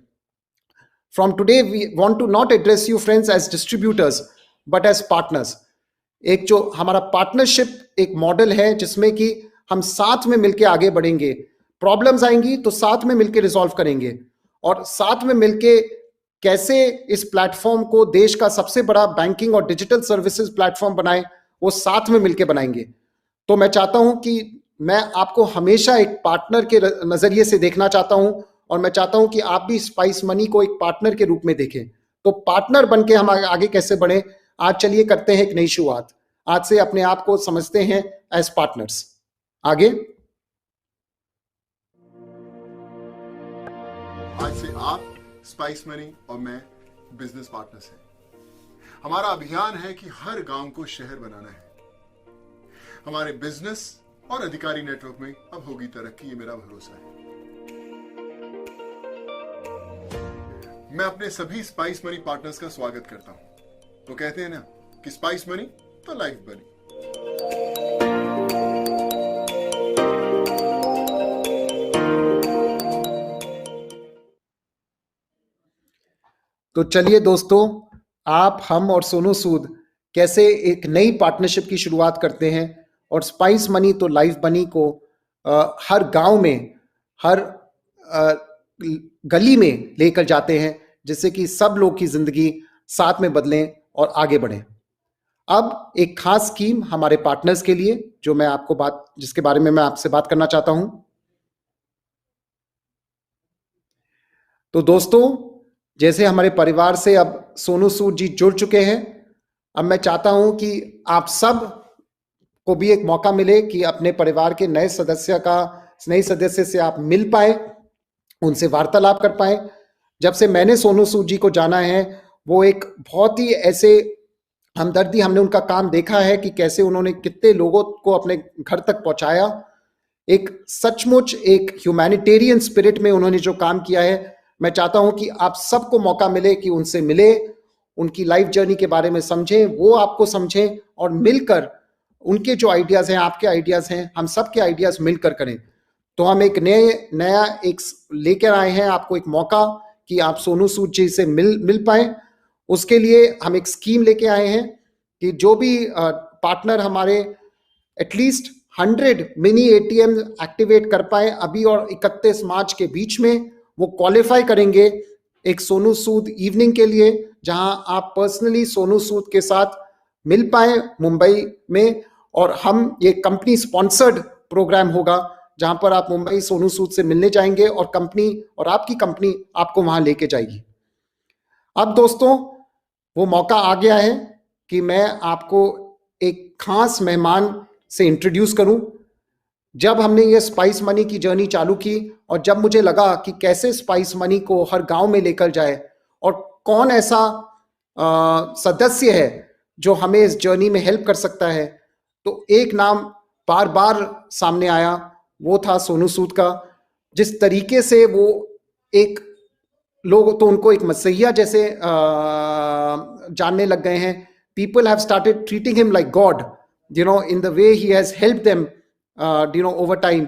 From today we want to not address you friends as distributors but as partners. एक जो हमारा पार्टनरशिप एक मॉडल है जिसमें कि हम साथ में मिलकर आगे बढ़ेंगे। प्रॉब्लम्स आएंगी तो साथ में मिलकर रिजॉल्व करेंगे, और साथ में मिलकर कैसे इस प्लेटफॉर्म को देश का सबसे बड़ा बैंकिंग और डिजिटल सर्विसेज प्लेटफॉर्म बनाए, वो साथ में मिलकर बनाएंगे। तो मैं चाहता हूं कि मैं आपको हमेशा एक पार्टनर के नजरिए से देखना चाहता हूं, और मैं चाहता हूं कि आप भी स्पाइस मनी को एक पार्टनर के रूप में देखें। तो पार्टनर बनके हम आगे कैसे बढ़े, आज चलिए करते हैं एक नई शुरुआत। आज से अपने आप को समझते हैं एज पार्टनर्स। आगे आज से आप स्पाइस मनी और मैं बिजनेस पार्टनर्स हैं। हमारा अभियान है कि हर गांव को शहर बनाना है। हमारे बिजनेस और अधिकारी नेटवर्क में अब होगी तरक्की, ये मेरा भरोसा है। मैं अपने सभी स्पाइस मनी पार्टनर्स का स्वागत करता हूं। तो कहते हैं ना कि स्पाइस मनी तो लाइफ बनी। तो चलिए दोस्तों, आप, हम और सोनू सूद कैसे एक नई पार्टनरशिप की शुरुआत करते हैं और स्पाइस मनी तो लाइफ बनी को हर गांव में, हर गली में लेकर जाते हैं, जिससे कि सब लोग की जिंदगी साथ में बदलें और आगे बढ़ें। अब एक खास स्कीम हमारे पार्टनर्स के लिए जो मैं आपको जिसके बारे में मैं आपसे बात करना चाहता हूं। तो दोस्तों, जैसे हमारे परिवार से अब सोनू सूद जी जुड़ चुके हैं, अब मैं चाहता हूं कि आप सब को भी एक मौका मिले कि अपने परिवार के नए सदस्य से आप मिल पाए, उनसे वार्तालाप कर पाए। जब से मैंने सोनू सूद जी को जाना है, वो एक बहुत ही ऐसे हमदर्दी, हमने उनका काम देखा है कि कैसे उन्होंने कितने लोगों को अपने घर तक पहुंचाया। एक सचमुच एक ह्यूमैनिटेरियन स्पिरिट में उन्होंने जो काम किया है। मैं चाहता हूं कि आप सबको मौका मिले कि उनसे मिले, उनकी लाइफ जर्नी के बारे में समझें, वो आपको समझें, और मिलकर उनके जो आइडियाज हैं, आपके आइडियाज हैं, हम सब के आइडियाज मिलकर करें। तो हम एक नया एक लेकर आए हैं आपको एक मौका कि आप सोनू सूद जी से मिल पाए। उसके लिए हम एक स्कीम लेके आए हैं कि जो भी पार्टनर हमारे एटलीस्ट 100 मिनी एटीएम एक्टिवेट कर पाए अभी और 31 मार्च के बीच में, वो क्वालिफाई करेंगे एक सोनू सूद इवनिंग के लिए, जहां आप पर्सनली सोनू सूद के साथ मिल पाए मुंबई में। और हम ये कंपनी स्पॉन्सर्ड प्रोग्राम होगा जहां पर आप मुंबई सोनू सूद से मिलने जाएंगे और कंपनी और आपकी कंपनी आपको वहां लेके जाएगी। अब दोस्तों, वो मौका आ गया है कि मैं आपको एक खास मेहमान से इंट्रोड्यूस करूं। जब हमने ये स्पाइस मनी की जर्नी चालू की और जब मुझे लगा कि कैसे स्पाइस मनी को हर गांव में लेकर जाए और कौन ऐसा सदस्य है जो हमें इस जर्नी में हेल्प कर सकता है, तो एक नाम बार बार सामने आया, वो था सोनू सूद का। जिस तरीके से वो एक लोग तो उनको एक मसीहा जैसे जानने लग गए हैं। People have started treating him like God, in the way he has help them over time.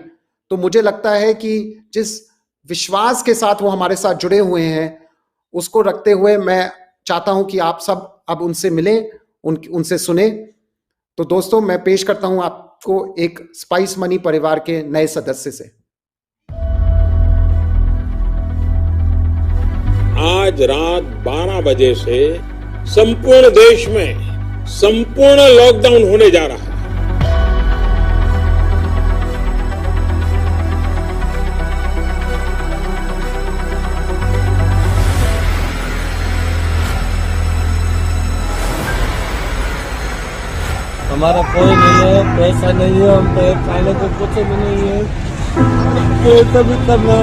तो मुझे लगता है कि जिस विश्वास के साथ वो हमारे साथ जुड़े हुए हैं, उसको रखते हुए मैं चाहता हूं कि आप सब अब उनसे मिलें, उनसे सुने। तो दोस्तों, मैं पेश करता हूं आपको एक स्पाइस मनी परिवार के नए सदस्य से। आज रात 12 बजे से संपूर्ण देश में संपूर्ण लॉकडाउन होने जा रहा है। हमारा कोई नहीं है, पैसा नहीं है, हम पे खाने को कुछ भी नहीं है, ये तभी करना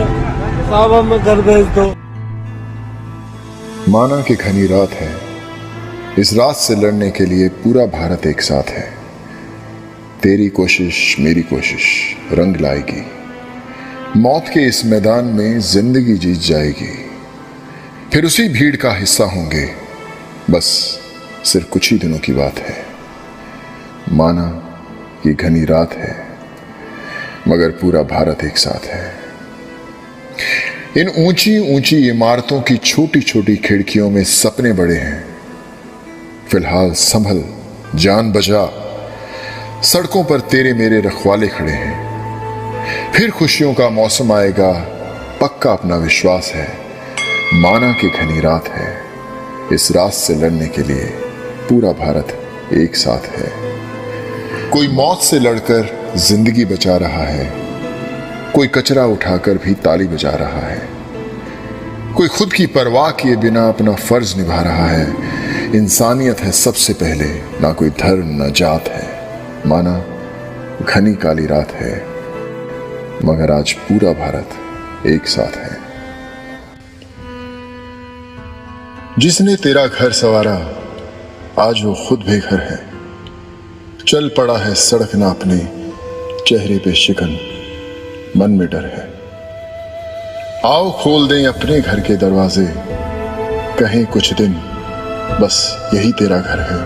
साहब, हमें घर भेज दो। माना कि घनी रात है, इस रात से लड़ने के लिए पूरा भारत एक साथ है। तेरी कोशिश मेरी कोशिश रंग लाएगी, मौत के इस मैदान में जिंदगी जीत जाएगी। फिर उसी भीड़ का हिस्सा होंगे, बस सिर्फ कुछ ही दिनों की बात है। माना कि घनी रात है, मगर पूरा भारत एक साथ है। इन ऊंची ऊंची इमारतों की छोटी छोटी खिड़कियों में सपने बड़े हैं। फिलहाल संभल, जान बचा, सड़कों पर तेरे मेरे रखवाले खड़े हैं। फिर खुशियों का मौसम आएगा, पक्का अपना विश्वास है। माना कि घनी रात है, इस रात से लड़ने के लिए पूरा भारत एक साथ है। कोई मौत से लड़कर जिंदगी बचा रहा है, कोई कचरा उठाकर भी ताली बजा रहा है, कोई खुद की परवाह किए बिना अपना फर्ज निभा रहा है। इंसानियत है सबसे पहले, ना कोई धर्म ना जात है। माना घनी काली रात है, मगर आज पूरा भारत एक साथ है। जिसने तेरा घर संवारा, आज वो खुद बेघर है। चल पड़ा है सड़क नापने, चेहरे पे शिकन, मन में डर है। आओ खोल दें अपने घर के दरवाजे, कहें कुछ दिन बस यही तेरा घर है।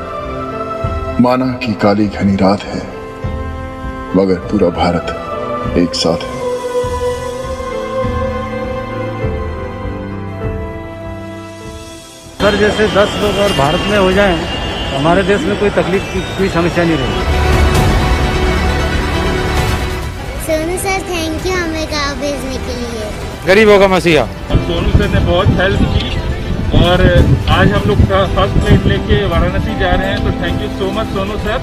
माना कि काली घनी रात है, मगर पूरा भारत एक साथ है। सर, जैसे 10 लोग और भारत में हो जाएं, हमारे देश में कोई तकलीफ की कोई समस्या नहीं रहेगी। सोनू सर, थैंक यू हमें गाँव भेजने के लिए। गरीबों का मसीहा। और सोनू सर ने बहुत हेल्प की, और आज हम लोग फर्स्ट फ्लाइट लेके वाराणसी जा रहे हैं, तो thank you so much Sonu sir.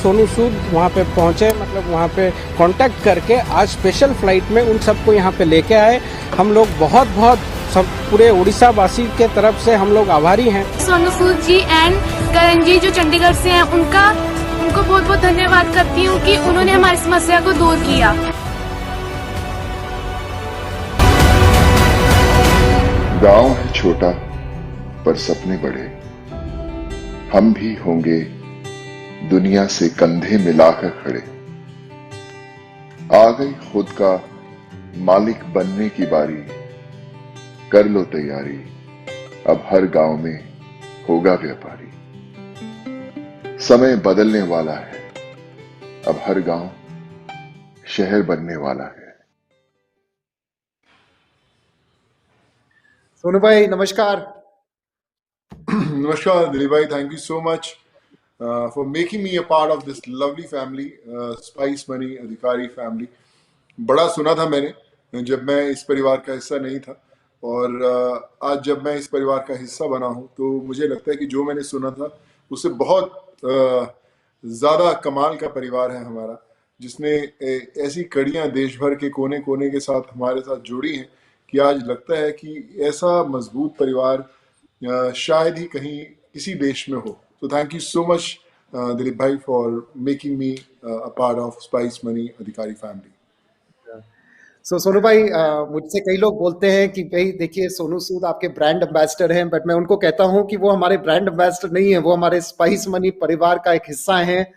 Sonu Sood वहाँ पे पहुँचे, मतलब वहाँ पे कांटेक्ट करके आज स्पेशल फ्लाइट में उन सबको यहाँ पे लेके आए। हम लोग बहुत बहुत सब पूरे उड़ीसा वासी के तरफ से हम लोग आभारी हैं। सोनू सूद जी एंड करण जी जो चंडीगढ़ से हैं, उनको बहुत बहुत धन्यवाद करती हूँ कि उन्होंने हमारी समस्या को दूर किया। गांव है छोटा पर सपने बड़े, हम भी होंगे दुनिया से कंधे मिलाकर खड़े। आ गई खुद का मालिक बनने की बारी, कर लो तैयारी, अब हर गांव में होगा व्यापारी। समय बदलने वाला है, अब हर गांव शहर बनने वाला है। सोनू भाई नमस्कार। नमस्कार दिलीप भाई, thank you so much for making me a part of this lovely family, spice money अधिकारी फैमिली। बड़ा सुना था मैंने जब मैं इस परिवार का हिस्सा नहीं था, और आज जब मैं इस परिवार का हिस्सा बना हूं, तो मुझे लगता है कि जो मैंने सुना था उससे बहुत ज़्यादा कमाल का परिवार है हमारा, जिसने ऐसी कड़ियां देश भर के कोने कोने के साथ हमारे साथ जोड़ी हैं कि आज लगता है कि ऐसा मजबूत परिवार शायद ही कहीं किसी देश में हो। So thank you so much, Dilip bhai, for making me a part of Spice Money Adhikari family. Sonu भाई, मुझसे कई लोग बोलते हैं कि भाई देखिए सोनू सूद आपके ब्रांड एम्बेसडर हैं, बट मैं उनको कहता हूं कि वो हमारे ब्रांड एम्बेसडर नहीं है, वो हमारे स्पाइस मनी परिवार का एक हिस्सा हैं,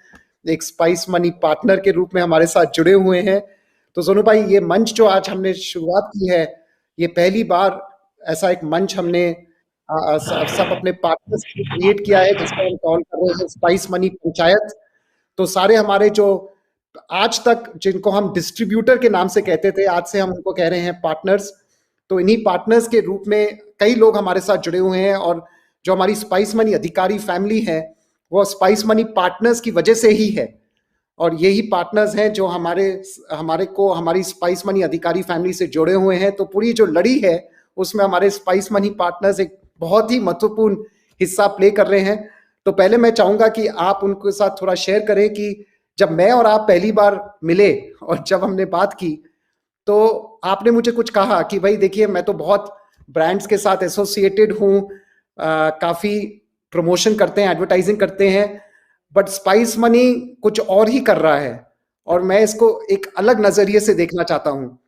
एक स्पाइस मनी पार्टनर के रूप में हमारे साथ जुड़े हुए हैं। तो सोनू भाई, ये मंच जो आज हमने शुरुआत की है, ये पहली बार ऐसा एक मंच हमने सब अपने पार्टनर्स क्रिएट किया है, जिसको हम कॉल कर रहे हैं स्पाइस मनी पंचायत। तो सारे हमारे जो आज तक जिनको हम डिस्ट्रीब्यूटर के नाम से कहते थे, आज से हम उनको कह रहे हैं पार्टनर्स। तो इन्हीं पार्टनर्स के रूप में कई लोग हमारे साथ जुड़े हुए हैं, और जो हमारी स्पाइस मनी अधिकारी फैमिली है, वो स्पाइस मनी पार्टनर्स की वजह से ही है, और यही पार्टनर्स हैं जो हमारी स्पाइस मनी अधिकारी फैमिली से जुड़े हुए हैं। तो पूरी जो लड़ी है उसमें हमारे स्पाइस मनी पार्टनर्स एक बहुत ही महत्वपूर्ण हिस्सा प्ले कर रहे हैं। तो पहले मैं चाहूंगा कि आप उनके साथ थोड़ा शेयर करें कि जब मैं और आप पहली बार मिले और जब हमने बात की, तो आपने मुझे कुछ कहा कि भाई देखिए, मैं तो बहुत ब्रांड्स के साथ एसोसिएटेड हूँ, काफी प्रमोशन करते हैं, एडवर्टाइजिंग करते हैं, बट स्पाइस मनी कुछ और ही कर रहा है, और मैं इसको एक अलग नजरिए से देखना चाहता हूँ।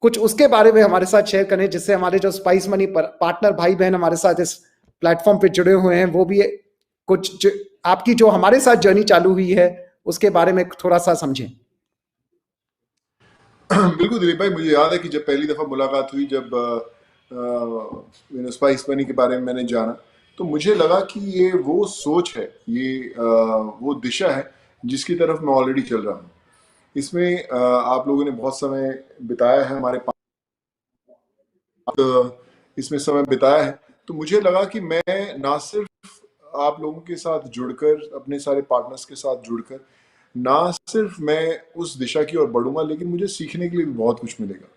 कुछ उसके बारे में हमारे साथ शेयर करें, जिससे हमारे जो स्पाइस मनी पार्टनर भाई बहन हमारे साथ इस प्लेटफॉर्म पे जुड़े हुए हैं, वो भी कुछ आपकी जो हमारे साथ जर्नी चालू हुई है उसके बारे में थोड़ा सा समझें। बिल्कुल दिलीप भाई, मुझे याद है कि जब पहली दफ़ा मुलाकात हुई, जब स्पाइस मनी के बारे में मैंने जाना, तो मुझे लगा कि ये वो सोच है, ये वो दिशा है जिसकी तरफ मैं ऑलरेडी चल रहा हूँ। इसमें आप लोगों ने बहुत समय बिताया है, इसमें समय बिताया है, तो मुझे लगा कि मैं ना सिर्फ आप लोगों के साथ जुड़कर, अपने सारे पार्टनर्स के साथ जुड़कर, ना सिर्फ मैं उस दिशा की ओर बढ़ूंगा, लेकिन मुझे सीखने के लिए भी बहुत कुछ मिलेगा।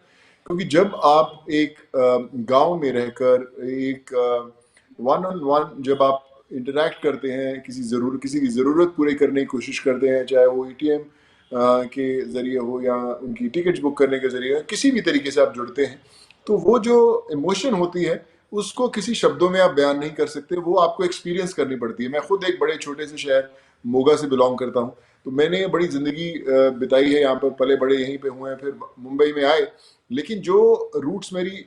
क्योंकि जब आप एक गांव में रहकर एक वन ऑन वन जब आप इंटरेक्ट करते हैं, किसी की ज़रूरत पूरी करने की कोशिश करते हैं, चाहे वो एटीएम के ज़रिए हो या उनकी टिकट्स बुक करने के ज़रिए, किसी भी तरीके से आप जुड़ते हैं, तो वो जो इमोशन होती है उसको किसी शब्दों में आप बयान नहीं कर सकते, वो आपको एक्सपीरियंस करनी पड़ती है। मैं खुद एक बड़े छोटे से शहर मोगा से बिलोंग करता हूँ, तो मैंने बड़ी ज़िंदगी बिताई है यहाँ पर, पले बड़े यहीं पे हुए हैं, फिर मुंबई में आए, लेकिन जो रूट्स मेरी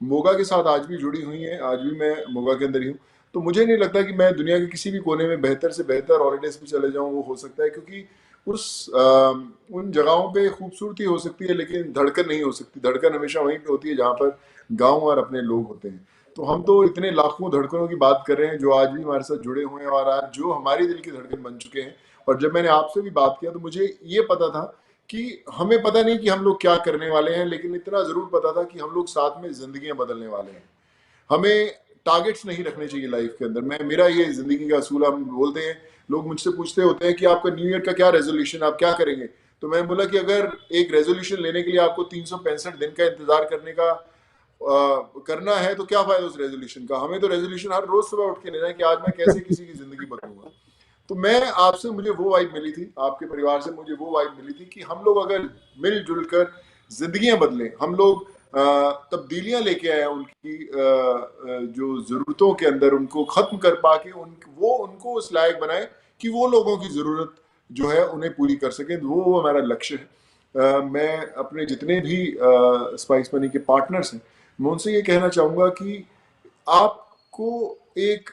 मोगा के साथ आज भी जुड़ी हुई हैं, आज भी मैं मोगा के अंदर ही हूँ। तो मुझे नहीं लगता कि मैं दुनिया के किसी भी कोने में बेहतर से बेहतर हॉलीडेज पे चले जाऊँ, वो हो सकता है, क्योंकि उन जगहों पे खूबसूरती हो सकती है, लेकिन धड़कन नहीं हो सकती। धड़कन हमेशा वहीं पे होती है जहाँ पर गाँव और अपने लोग होते हैं। तो हम तो इतने लाखों धड़कनों की बात कर रहे हैं जो आज भी हमारे साथ जुड़े हुए हैं, और आज जो हमारी दिल की धड़कन बन चुके हैं। और जब मैंने आपसे भी बात किया तो मुझे ये पता था कि हमें पता नहीं कि हम लोग क्या करने वाले हैं, लेकिन इतना ज़रूर पता था कि हम लोग साथ में ज़िंदगियाँ बदलने वाले हैं। हमें टारगेट्स नहीं रखने चाहिए लाइफ के अंदर। मेरा ये ज़िंदगी का असूल, हम बोलते हैं, लोग मुझसे पूछते होते हैं कि आपका न्यू ईयर का क्या रेजोल्यूशन, आप क्या करेंगे? तो मैं बोला कि अगर एक रेजोल्यूशन लेने के लिए आपको 365 दिन का इंतजार करना है, तो क्या फायदा उस रेजोल्यूशन का? हमें तो रेजोल्यूशन हर रोज सुबह उठ के लेना है कि आज मैं कैसे किसी की जिंदगी बदलूंगा। तो मैं आपसे, मुझे वो वाइब मिली थी, आपके परिवार से मुझे वो वाइब मिली थी कि हम लोग अगर मिलजुल कर जिंदगियां बदलें, हम लोग तब्दीलियां लेके आए उनकी जो जरूरतों के अंदर, उनको खत्म कर पाके उनको उस लायक बनाए कि वो लोगों की जरूरत जो है उन्हें पूरी कर सकें। वो हमारा लक्ष्य है। मैं अपने जितने भी स्पाइस मनी के पार्टनर्स हैं, मैं उनसे ये कहना चाहूंगा कि आपको एक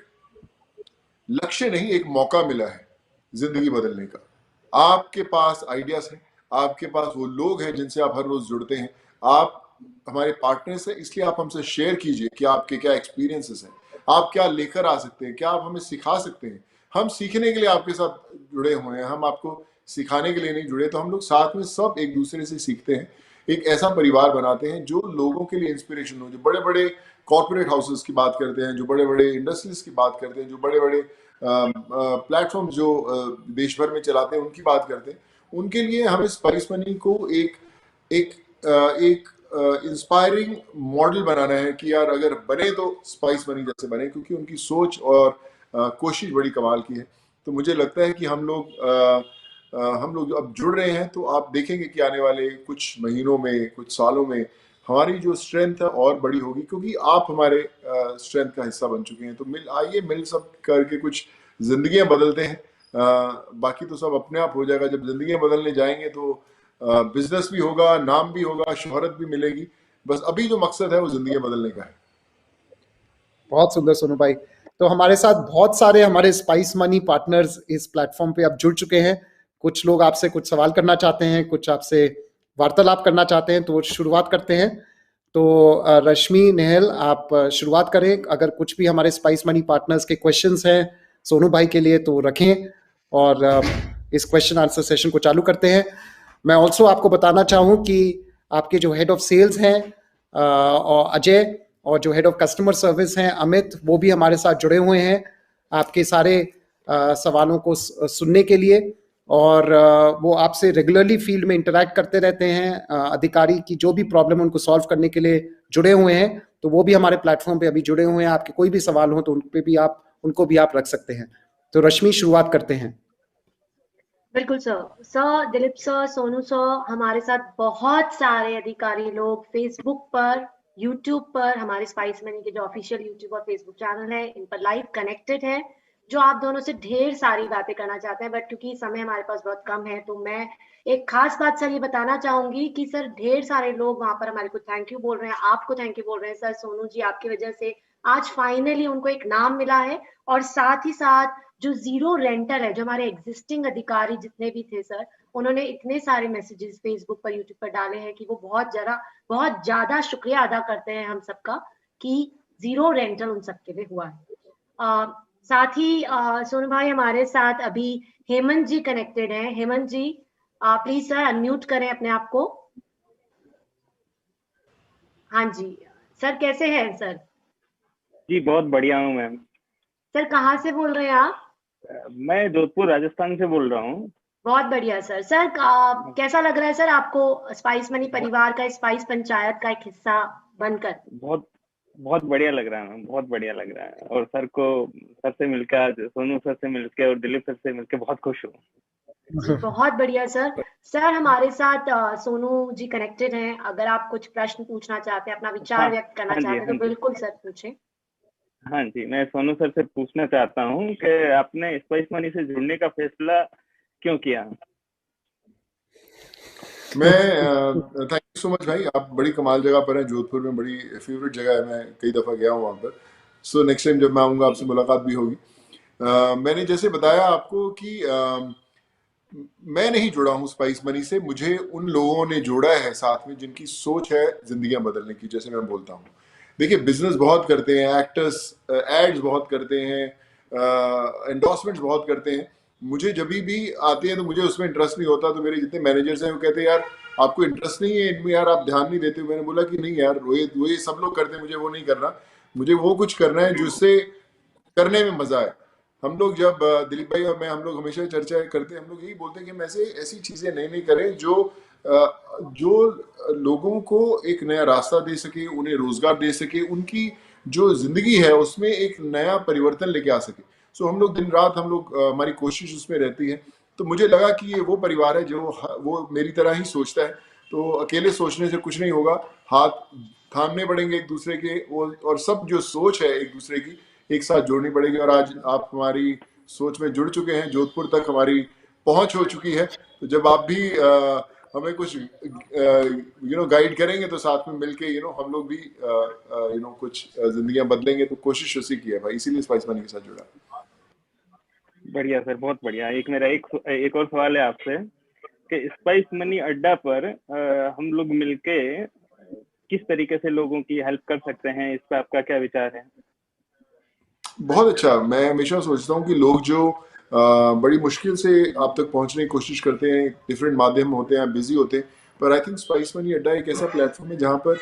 लक्ष्य नहीं, एक मौका मिला है जिंदगी बदलने का। आपके पास आइडियाज हैं, आपके पास वो लोग हैं जिनसे आप हर रोज जुड़ते हैं, आप हमारे पार्टनर्स हैं, इसलिए आप हमसे शेयर कीजिए कि आपके क्या एक्सपीरियंसेस हैं, आप क्या लेकर आ सकते हैं, क्या आप हमें सिखा सकते हैं। हम सीखने के लिए आपके साथ जुड़े हुए हैं, हम आपको सिखाने के लिए नहीं जुड़े। तो हम लोग साथ में सब एक दूसरे से सीखते हैं, एक ऐसा परिवार बनाते हैं जो लोगों के लिए इंस्पिरेशन हो। जो बड़े बड़े कॉर्पोरेट हाउसेस की बात करते हैं, जो बड़े बड़े इंडस्ट्रीज की बात करते हैं, जो बड़े बड़े प्लेटफॉर्म जो देश भर में चलाते हैं, उनकी बात करते हैं, उनके लिए हमें स्पाइस मनी को एक इंस्पायरिंग मॉडल बनाना है कि यार अगर बने तो स्पाइस मनी जैसे बने, क्योंकि उनकी सोच और कोशिश बड़ी कमाल की है। तो मुझे लगता है कि हम लोग अब जुड़ रहे हैं, तो आप देखेंगे कि आने वाले कुछ महीनों में, कुछ सालों में हमारी जो स्ट्रेंथ है और बड़ी होगी, क्योंकि आप हमारे स्ट्रेंथ का हिस्सा बन चुके हैं। तो आइए मिल सब करके कुछ जिंदगियां बदलते हैं। बाकी तो सब अपने आप हो जाएगा। जब जिंदगियां बदलने जाएंगे तो बिजनेस भी होगा, नाम भी होगा, शोहरत भी मिलेगी। बस अभी जो मकसद है वो जिंदगी बदलने का है। बहुत सुंदर सोनू भाई। तो हमारे साथ बहुत सारे हमारे स्पाइस मनी पार्टनर्स इस प्लेटफॉर्म पे अब जुड़ चुके हैं। कुछ लोग आपसे कुछ सवाल करना चाहते हैं, कुछ आपसे वार्तालाप करना चाहते हैं, तो वो शुरुआत करते हैं। तो रश्मि नेहल, आप शुरुआत करें। अगर कुछ भी हमारे स्पाइस मनी पार्टनर्स के क्वेश्चंस हैं सोनू भाई के लिए तो रखें, और इस क्वेश्चन आंसर सेशन को चालू करते हैं। मैं ऑल्सो आपको बताना चाहूँ कि आपके जो हेड ऑफ सेल्स हैं और अजय, और जो हेड ऑफ कस्टमर सर्विस हैं अमित, वो भी हमारे साथ जुड़े हुए हैं आपके सारे सवालों को सुनने के लिए, और वो आपसे रेगुलरली फील्ड में इंटरैक्ट करते रहते हैं। अधिकारी की जो भी प्रॉब्लम उनको सॉल्व करने के लिए जुड़े हुए हैं, तो वो भी हमारे प्लेटफॉर्म पे अभी जुड़े हुए हैं। आपके कोई भी सवाल हो तो उनको भी आप रख सकते हैं। तो रश्मि, शुरुआत करते हैं। बिल्कुल sir, Dilip sir, Sonu sir, हमारे साथ बहुत सारे अधिकारी लोग फेसबुक पर, यूट्यूब पर, हमारे स्पाइस मनी के जो ऑफिशियल यूट्यूब और फेसबुक चैनल है, इन पर लाइव कनेक्टेड है, जो आप दोनों से ढेर सारी बातें करना चाहते हैं। बट क्योंकि समय हमारे पास बहुत कम है, तो मैं एक खास बात सर ये बताना चाहूंगी कि सर ढेर सारे लोग वहां पर हमारे को थैंक यू बोल रहे हैं, आपको थैंक यू बोल रहे हैं। सर सोनू जी, आपकी वजह से आज फाइनली उनको एक नाम मिला है, और साथ ही साथ जो जीरो रेंटर है, जो हमारे एग्जिस्टिंग अधिकारी जितने भी थे सर, उन्होंने इतने सारे मैसेजेस फेसबुक पर, यूट्यूब पर डाले हैं कि वो बहुत ज्यादा शुक्रिया अदा करते हैं हम सबका कि जीरो रेंटल उन सबके लिए हुआ है। साथ ही सोनू भाई, हमारे साथ अभी हेमंत जी कनेक्टेड हैं। हेमंत जी, प्लीज सर अनम्यूट करें अपने आप को। हाँ जी सर, कैसे हैं सर? जी बहुत बढ़िया हूँ मैम। सर कहाँ से बोल रहे हैं आप? मैं जोधपुर राजस्थान से बोल रहा हूँ। बहुत बढ़िया सर। सर कैसा लग रहा है सर आपको स्पाइस मनी परिवार का, स्पाइस पंचायत का एक हिस्सा बनकर? बहुत बढ़िया लग रहा है मैम, बहुत बढ़िया लग रहा है। और सर से मिलकर, सोनू सर से मिलकर और दिलीप सर से मिलकर बहुत खुश हूँ। बहुत बढ़िया सर। सर हमारे साथ सोनू जी कनेक्टेड हैं। अगर आप कुछ प्रश्न पूछना चाहते हैं, अपना विचार व्यक्त करना चाहते हैं, तो बिल्कुल सर पूछें। हाँ जी, मैं सोनू सर से पूछना चाहता हूँ कि आपने स्पाइस मनी से जुड़ने का फैसला क्यों किया? मैं थैंक यू सो मच भाई, आप बड़ी कमाल जगह पर हैं। जोधपुर में बड़ी फेवरेट जगह है, मैं कई दफ़ा गया हूँ वहाँ पर। सो नेक्स्ट टाइम जब मैं आऊँगा आपसे मुलाकात भी होगी। मैंने जैसे बताया आपको कि मैं नहीं जुड़ा हूँ स्पाइस मनी से, मुझे उन लोगों ने जोड़ा है साथ में जिनकी सोच है जिंदगियां बदलने की। जैसे मैं बोलता हूँ, देखिए बिजनेस बहुत करते हैं, एक्टर्स एड्स बहुत करते हैं, एंडोर्समेंट्स बहुत करते हैं। मुझे जब भी आते हैं तो मुझे उसमें इंटरेस्ट नहीं होता। तो मेरे जितने मैनेजर्स हैं वो कहते हैं यार आपको इंटरेस्ट नहीं है इनमें, यार आप ध्यान नहीं देते। मैंने बोला कि नहीं यार, वो ये सब लोग करते हैं, मुझे वो नहीं करना। मुझे वो कुछ करना है जिससे करने में मजा आए। हम लोग जब दिलीप भाई और मैं, हम लोग हमेशा चर्चा करते हैं, हम लोग यही बोलते हैं कि हम ऐसी चीजें नहीं करें जो लोगों को एक नया रास्ता दे सके, उन्हें रोजगार दे सके, उनकी जो जिंदगी है उसमें एक नया परिवर्तन लेके आ सके। सो हम लोग दिन रात हमारी कोशिश उसमें रहती है। तो मुझे लगा कि ये वो परिवार है जो वो मेरी तरह ही सोचता है। तो अकेले सोचने से कुछ नहीं होगा, हाथ थामने पड़ेंगे एक दूसरे के, और सब जो सोच है एक दूसरे की एक साथ जोड़नी पड़ेगी। और आज आप हमारी सोच में जुड़ चुके हैं, जोधपुर तक हमारी पहुंच हो चुकी है। तो जब आप भी हमें कुछ गाइड करेंगे तो साथ में मिलके हम लोग भी कुछ जिंदगियां बदलेंगे। तो कोशिश उसी की है भाई, इसीलिए स्पाइस मनी के साथ जुड़ा। बढ़िया सर, बहुत बढ़िया। मेरा एक और सवाल है आपसे कि स्पाइस मनी अड्डा पर हम लोग मिलके किस तरीके से लोगों की हेल्प कर सकते हैं, इस पर आपका क्या विचार है? बहुत अच्छा। मैं हमेशा सोचता हूँ कि लोग जो बड़ी मुश्किल से आप तक पहुंचने की कोशिश करते हैं, डिफरेंट माध्यम होते हैं, बिजी होते हैं, पर आई थिंक स्पाइस मनी अड्डा एक ऐसा प्लेटफॉर्म है जहाँ पर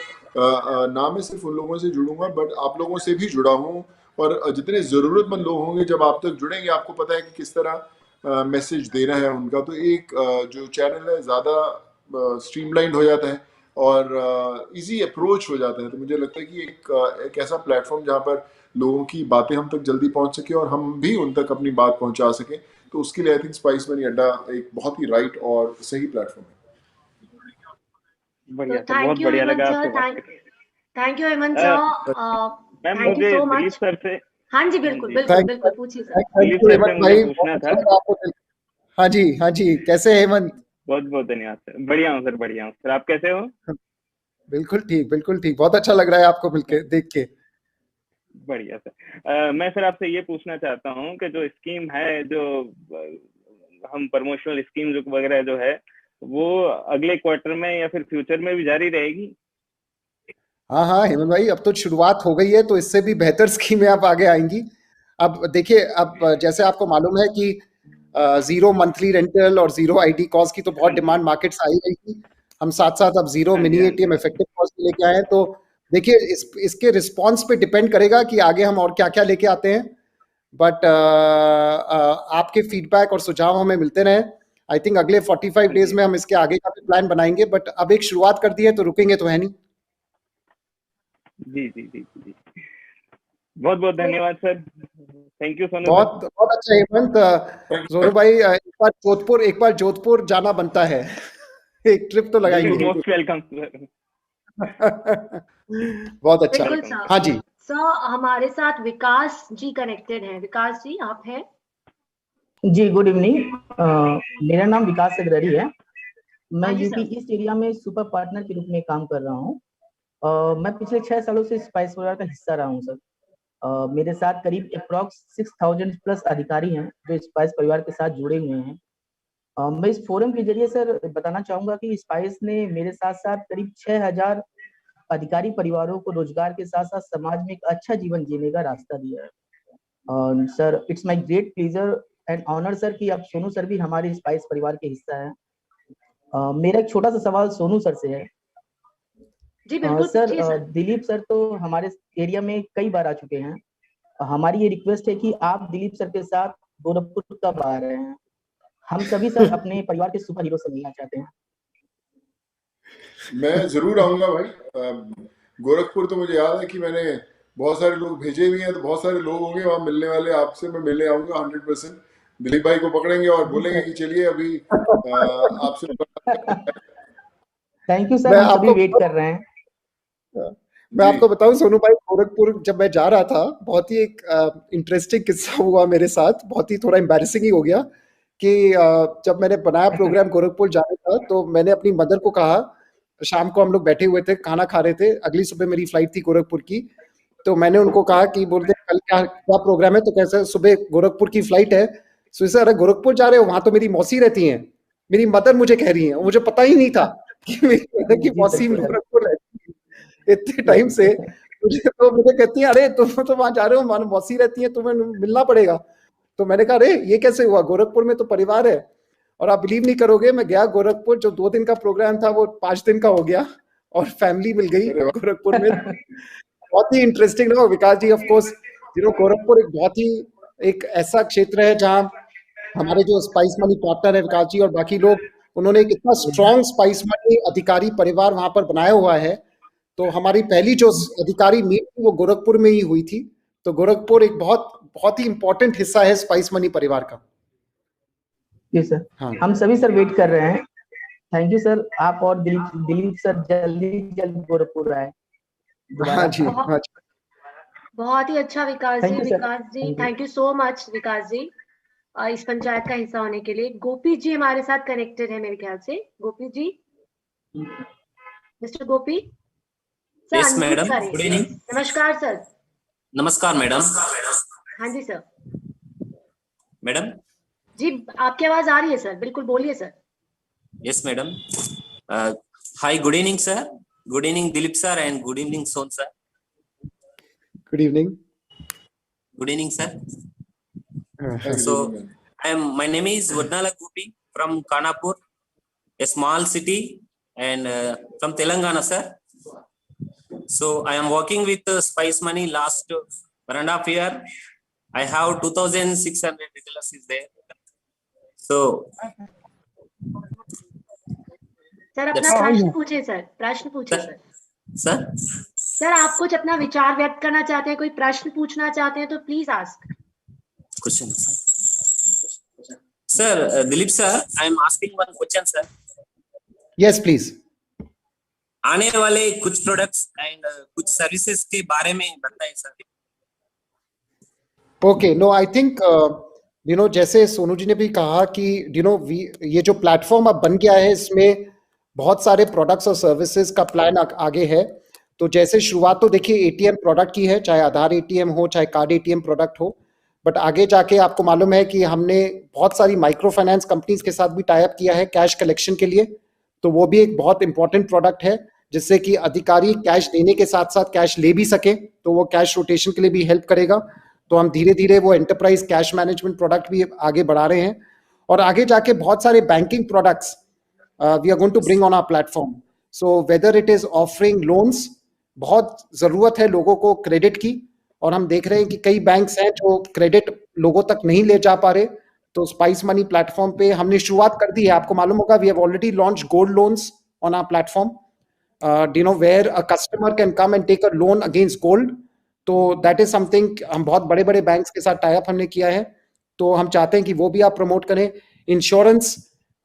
ना मैं सिर्फ उन लोगों से जुड़ूंगा बट आप लोगों से भी जुड़ा हूँ। और जितने ज़रूरतमंद लोग होंगे जब आप तक जुड़ेंगे, आपको पता है कि किस तरह मैसेज देना है उनका। तो एक जो चैनल है ज़्यादा स्ट्रीमलाइंड हो जाता है और इजी अप्रोच हो जाता है। तो मुझे लगता है कि एक ऐसा प्लेटफॉर्म जहाँ पर लोगों की बातें हम तक जल्दी पहुंच सके और हम भी उन तक अपनी बात पहुंचा सके, तो उसके लिए आई थिंक स्पाइस मनी अड्डा एक बहुत ही राइट और सही प्लेटफॉर्म है। बढ़िया, बहुत बढ़िया लगा आपसे बात करके। Thank you Hemant sir. Ma'am मुझे दिलीप सर से, हाँ जी बिल्कुल पूछिए सर। दिलीप सर से मुझे पूछना था। हाँ जी, कैसे हेमंत? बहुत बहुत धन्यवाद सर। बढ़िया हूँ सर, बढ़िया हूँ सर। आप कैसे हो? बिल्कुल ठीक, बिल्कुल ठीक। बहुत अच्छा लग रहा है आपको मिलके, देख के। बढ़िया सर। मैं सर आपसे ये पूछना चाहता हूँ कि जो स्कीम है, जो हम प्रमोशनल स्कीम जो वगैरह जो है, वो अगले क्वार्टर में या फिर फ्यूचर में भी जारी रहेगी? हाँ हाँ हेमंत भाई, अब तो शुरुआत हो गई है, तो इससे भी बेहतर स्कीमें अब आगे आएंगी। अब देखिए, अब जैसे आपको मालूम है कि जीरो मंथली रेंटल और जीरो आईडी कॉस्ट की तो बहुत हाँ जी, डिमांड मार्केट से आई रही थी। हम साथ साथ अब जीरो हाँ जी, मिनी हाँ जी, एटीएम हाँ जी। इफेक्टिव कॉस्ट लेके आए हैं। तो देखिए, इसके रिस्पॉन्स पे डिपेंड करेगा कि आगे हम और क्या क्या लेके आते हैं। बट आपके फीडबैक और सुझाव हमें मिलते रहे। आई थिंक अगले 45 हाँ डेज जी, में हम इसके आगे का भी प्लान बनाएंगे, बट अब एक शुरुआत कर दी है तो रुकेंगे तो है नहीं। जी, जी, जी, जी। बहुत बहुत धन्यवाद sir. Thank you Sonu sir. बहुत बहुत अच्छा हेमंत। सोनू भाई, एक बार जोधपुर जाना बनता है। एक ट्रिप तो बिल्कुल, लगाएंगे। Most welcome sir. बहुत अच्छा। बिल्कुल वेलकम सर। हाँ जी। सर, हमारे साथ विकास जी कनेक्टेड हैं। विकास जी, आप हैं? जी, गुड इवनिंग। मेरा नाम विकास अग्ररी है। मैं हाँ जी यूपी सर। ईस्ट एरिया में सुपर पार्टनर के रूप में काम कर रहा हूँ। मैं पिछले 6 सालों से स्पाइस परिवार का हिस्सा रहा हूँ सर। मेरे साथ करीब अप्रॉक्स 6000 प्लस अधिकारी हैं जो स्पाइस परिवार के साथ जुड़े हुए हैं। मैं इस फोरम के जरिए सर बताना चाहूंगा कि स्पाइस ने मेरे साथ साथ करीब 6000 अधिकारी परिवारों को रोजगार के साथ साथ समाज में एक अच्छा जीवन जीने का रास्ता दिया है। Sir, it's my great pleasure and honour sir कि अब सोनू सर भी हमारे स्पाइस परिवार के हिस्सा है। मेरा एक छोटा सा सवाल सोनू सर से है। जी बिल्कुल, सर, पूछिए सर। दिलीप सर तो हमारे एरिया में कई बार आ चुके हैं। हमारी ये रिक्वेस्ट है कि आप दिलीप सर के साथ गोरखपुर कब आ रहे हैं? हम सभी सर अपने परिवार के सुपर हीरो से मिलना चाहते हैं। मैं जरूर आऊंगा भाई। गोरखपुर तो मुझे याद है कि मैंने बहुत सारे लोग भेजे भी हैं, तो बहुत सारे लोग होंगे वहां मिलने वाले। आपसे मैं मिलने आऊंगा 100%। दिलीप भाई को पकड़ेंगे और बोलेंगे कि चलिए अभी आपसे थैंक यू सर, मैं हम सभी आपको वेट कर रहे हैं। मैं जी। आपको बताऊं सोनू भाई, गोरखपुर जब मैं जा रहा था, बहुत ही एक इंटरेस्टिंग किस्सा हुआ मेरे साथ। बहुत ही थोड़ा एम्बैरेसिंग ही हो गया कि जब मैंने बनाया प्रोग्राम गोरखपुर जाने का, तो मैंने अपनी मदर को कहा, शाम को हम लोग बैठे हुए थे, खाना खा रहे थे, अगली सुबह मेरी फ्लाइट थी गोरखपुर की। तो मैंने उनको कहा कि बोलते कल क्या क्या प्रोग्राम है? तो कैसे सुबह गोरखपुर की फ्लाइट है। सो इसे, अरे गोरखपुर जा रहे हो? वहां तो मेरी मौसी रहती हैं। मेरी मदर मुझे कह रही है, मुझे पता ही नहीं था कि मेरी मदर की जी मौसी सर। गोरखपुर रहती है इतने टाइम से। मुझे कहती है, अरे तुम तो वहां जा रहे हो, मौसी रहती है, तुम्हें मिलना पड़ेगा। तो मैंने कहा, अरे ये कैसे हुआ? गोरखपुर में तो परिवार है। और आप बिलीव नहीं करोगे, मैं गया गोरखपुर, जो 2 दिन का प्रोग्राम था वो 5 दिन का हो गया, और फैमिली मिल गई अरे वाह। गोरखपुर में। बहुत ही इंटरेस्टिंग रहा विकास जी। ऑफ कोर्स, गोरखपुर एक बहुत ही एक ऐसा क्षेत्र है जहाँ हमारे जो स्पाइस मनी पार्टनर है विकास जी और बाकी लोग, उन्होंने एक इतना स्ट्रॉन्ग स्पाइस मनी अधिकारी परिवार वहां पर बनाया हुआ है। तो हमारी पहली जो अधिकारी मीट थी वो गोरखपुर में ही हुई थी। तो गोरखपुर एक बहुत बहुत ही इंपॉर्टेंट हिस्सा है स्पाइस मनी परिवार का। जी सर, हाँ हम सभी सर वेट कर रहे हैं। Thank you sir. आप और दिलीप सर जल्दी गोरखपुर आए दोबारा। हाँ जी, हाँ जी। बहुत ही अच्छा विकास थैंक जी। You sir. Vikas ji, thank you so much Vikas ji, इस पंचायत का हिस्सा होने के लिए। गोपी जी हमारे साथ कनेक्टेड है मेरे ख्याल से। गोपी जी, मिस्टर गोपी सर, यस अनम्यूट मैडम, करें। Good evening. नमस्कार सर। नमस्कार मैडम। हाँ जी सर। मैडम। जी, आपकी आवाज आ रही है सर, बिल्कुल बोलिए sir. Yes madam. Hi, good evening sir. Good evening Dilip sir and good evening Sonu sir. Good evening. Good evening sir. Thank So you, man. my name is Vadnala Gopi from Kanapur, a small city, and from Telangana, sir. So I am working with Spice Money last 1.5 year. I have 2,600 retailers is there. So sir, अपना that's प्रश्न पूछे sir, प्रश्न पूछे sir. Sir. Sir, आप कुछ अपना विचार व्यक्त करना चाहते हैं, कोई प्रश्न पूछना चाहते हैं तो please ask. Question, sir. Dilip sir, I am asking one question, sir. Yes please. आने वाले कुछ प्रोडक्ट्स एंड कुछ सर्विसेज के बारे में बताएं sir. Okay, no I think जैसे सोनू जी ने भी कहा कि ये जो प्लेटफॉर्म अब बन गया है, इसमें बहुत सारे प्रोडक्ट्स और सर्विसेज का प्लान आगे है। तो जैसे शुरुआत तो देखिए एटीएम प्रोडक्ट की है, चाहे आधार एटीएम हो, चाहे कार्ड एटीएम प्रोडक्ट हो, बट आगे जाके आपको मालूम है कि हमने बहुत सारी माइक्रो फाइनेंस कंपनीज के साथ भी टाई अप किया है कैश कलेक्शन के लिए। तो वो भी एक बहुत इंपॉर्टेंट प्रोडक्ट है, जिससे कि अधिकारी कैश देने के साथ साथ कैश ले भी सके, तो वो कैश रोटेशन के लिए भी हेल्प करेगा। तो हम धीरे धीरे वो एंटरप्राइज कैश मैनेजमेंट प्रोडक्ट भी आगे बढ़ा रहे हैं, और आगे जाके बहुत सारे banking products we are going to bring on our platform. So whether it is offering loans, बहुत जरूरत है लोगों को क्रेडिट की, और हम देख रहे हैं कि कई बैंक्स हैं जो क्रेडिट लोगों तक नहीं ले जा पा रहे। तो स्पाइस मनी प्लेटफॉर्म पे हमने शुरुआत कर दी है। आपको मालूम होगा we have already launch gold loans on our platform, where a customer can come and take a loan against gold. तो दैट इज समथिंग, हम बहुत बड़े बड़े बैंक्स के साथ टाई अप हमने किया है, तो हम चाहते हैं कि वो भी आप प्रमोट करें। इंश्योरेंस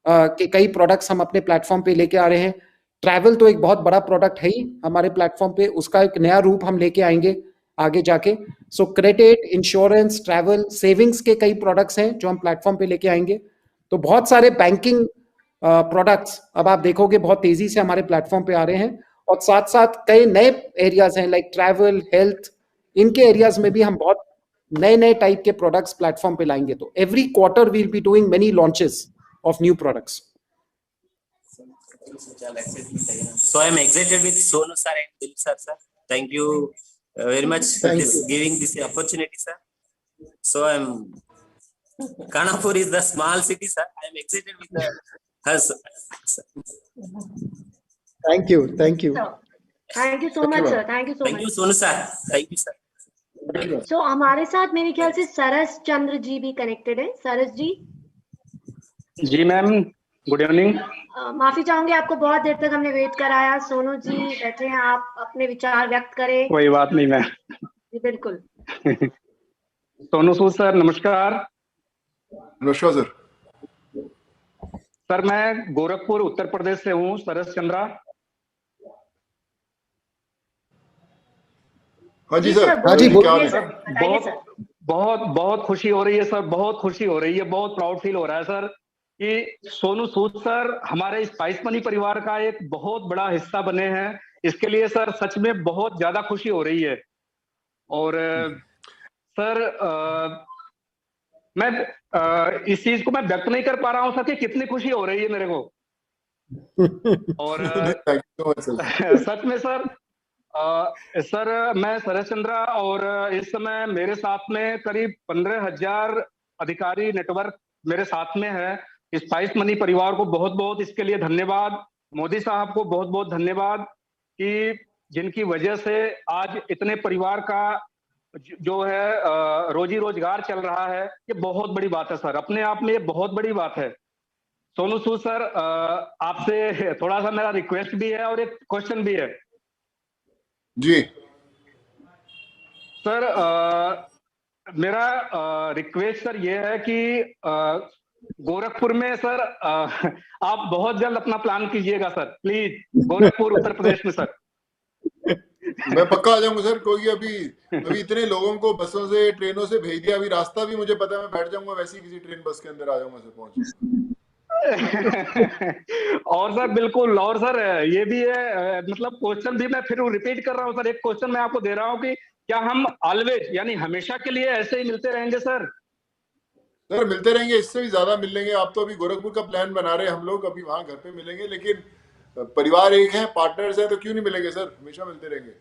के कई प्रोडक्ट्स हम अपने प्लेटफॉर्म पे लेके आ रहे हैं। ट्रैवल तो एक बहुत बड़ा प्रोडक्ट है ही हमारे प्लेटफॉर्म पे, उसका एक नया रूप हम लेके आएंगे आगे जाके। सो क्रेडिट, इंश्योरेंस, ट्रैवल, सेविंग्स के कई प्रोडक्ट्स हैं जो हम प्लेटफॉर्म पे लेके आएंगे। तो बहुत सारे बैंकिंग प्रोडक्ट्स अब आप देखोगे बहुत तेजी से हमारे प्लेटफॉर्म पे आ रहे हैं, और साथ साथ कई नए एरियाज हैं लाइक ट्रैवल, हेल्थ, इनके एरियाज में भी हम बहुत नए नए टाइप के प्रोडक्ट्स प्लेटफॉर्म पे लाएंगे। तो every quarter we will be doing many launches of new products. So I am excited with Sonu sir and Dil sir. Thank you very much for giving this opportunity, sir. So Kanapur is the small city, sir. I am excited with us. Thank you. Thank you so much, sir. Thank you so much. Thank you, Sonu sir. Thank you, sir. So हमारे साथ मेरे ख्याल से सरस चंद्र जी भी connected है। सरस जी। जी ma'am, good evening. माफी चाहूंगी, आपको बहुत देर तक हमने वेट कराया। सोनू जी बैठे हैं, आप अपने विचार व्यक्त करें। कोई बात नहीं मैम। जी बिल्कुल। सोनू सूद सर नमस्कार। नमस्कार सर। सर मैं गोरखपुर उत्तर प्रदेश से हूँ, सरस चंद्रा। हाँ जी सर। हाँ जी बोलिए सर। बहुत खुशी हो रही है सर, बहुत खुशी हो रही है, बहुत प्राउड फील हो रहा है सर कि सोनू सूद सर हमारे स्पाइस मनी परिवार का एक बहुत बड़ा हिस्सा बने हैं। इसके लिए सर सच में बहुत ज्यादा खुशी हो रही है। और सर मैं इस चीज को मैं व्यक्त नहीं कर पा रहा हूँ सर कि कितनी खुशी हो रही है मेरे को। और सच में सर सर मैं सरस चंद्रा, और इस समय मेरे साथ में करीब 15,000 अधिकारी नेटवर्क मेरे साथ में है। स्पाइस मनी परिवार को बहुत बहुत इसके लिए धन्यवाद। मोदी साहब को बहुत बहुत धन्यवाद कि जिनकी वजह से आज इतने परिवार का जो है रोजी रोजगार चल रहा है। ये बहुत बड़ी बात है सर, अपने आप में ये बहुत बड़ी बात है। सोनू सूद सर आपसे थोड़ा सा मेरा रिक्वेस्ट भी है और एक क्वेश्चन भी है जी। सर मेरा रिक्वेस्ट सर ये है कि गोरखपुर में सर आप बहुत जल्द अपना प्लान कीजिएगा सर, प्लीज। गोरखपुर उत्तर प्रदेश में सर मैं पक्का आ जाऊंगा सर। कोई अभी इतने लोगों को बसों से ट्रेनों से भेज दिया, अभी रास्ता भी मुझे पता है, मैं बैठ जाऊंगा वैसे ही किसी ट्रेन बस के अंदर आ जाऊंगा सर पहुंच। और सर बिल्कुल, और सर ये भी है, मतलब क्वेश्चन भी मैं फिर रिपीट कर रहा हूँ सर। एक क्वेश्चन मैं आपको दे रहा हूँ कि क्या हम ऑलवेज यानी हमेशा के लिए ऐसे ही मिलते रहेंगे सर? सर मिलते रहेंगे, इससे भी ज्यादा मिल लेंगे। आप तो अभी गोरखपुर का प्लान बना रहे हैं, हम लोग अभी वहां घर पे मिलेंगे, लेकिन परिवार एक है, पार्टनर्स है, तो क्यों नहीं मिलेंगे सर, हमेशा मिलते रहेंगे।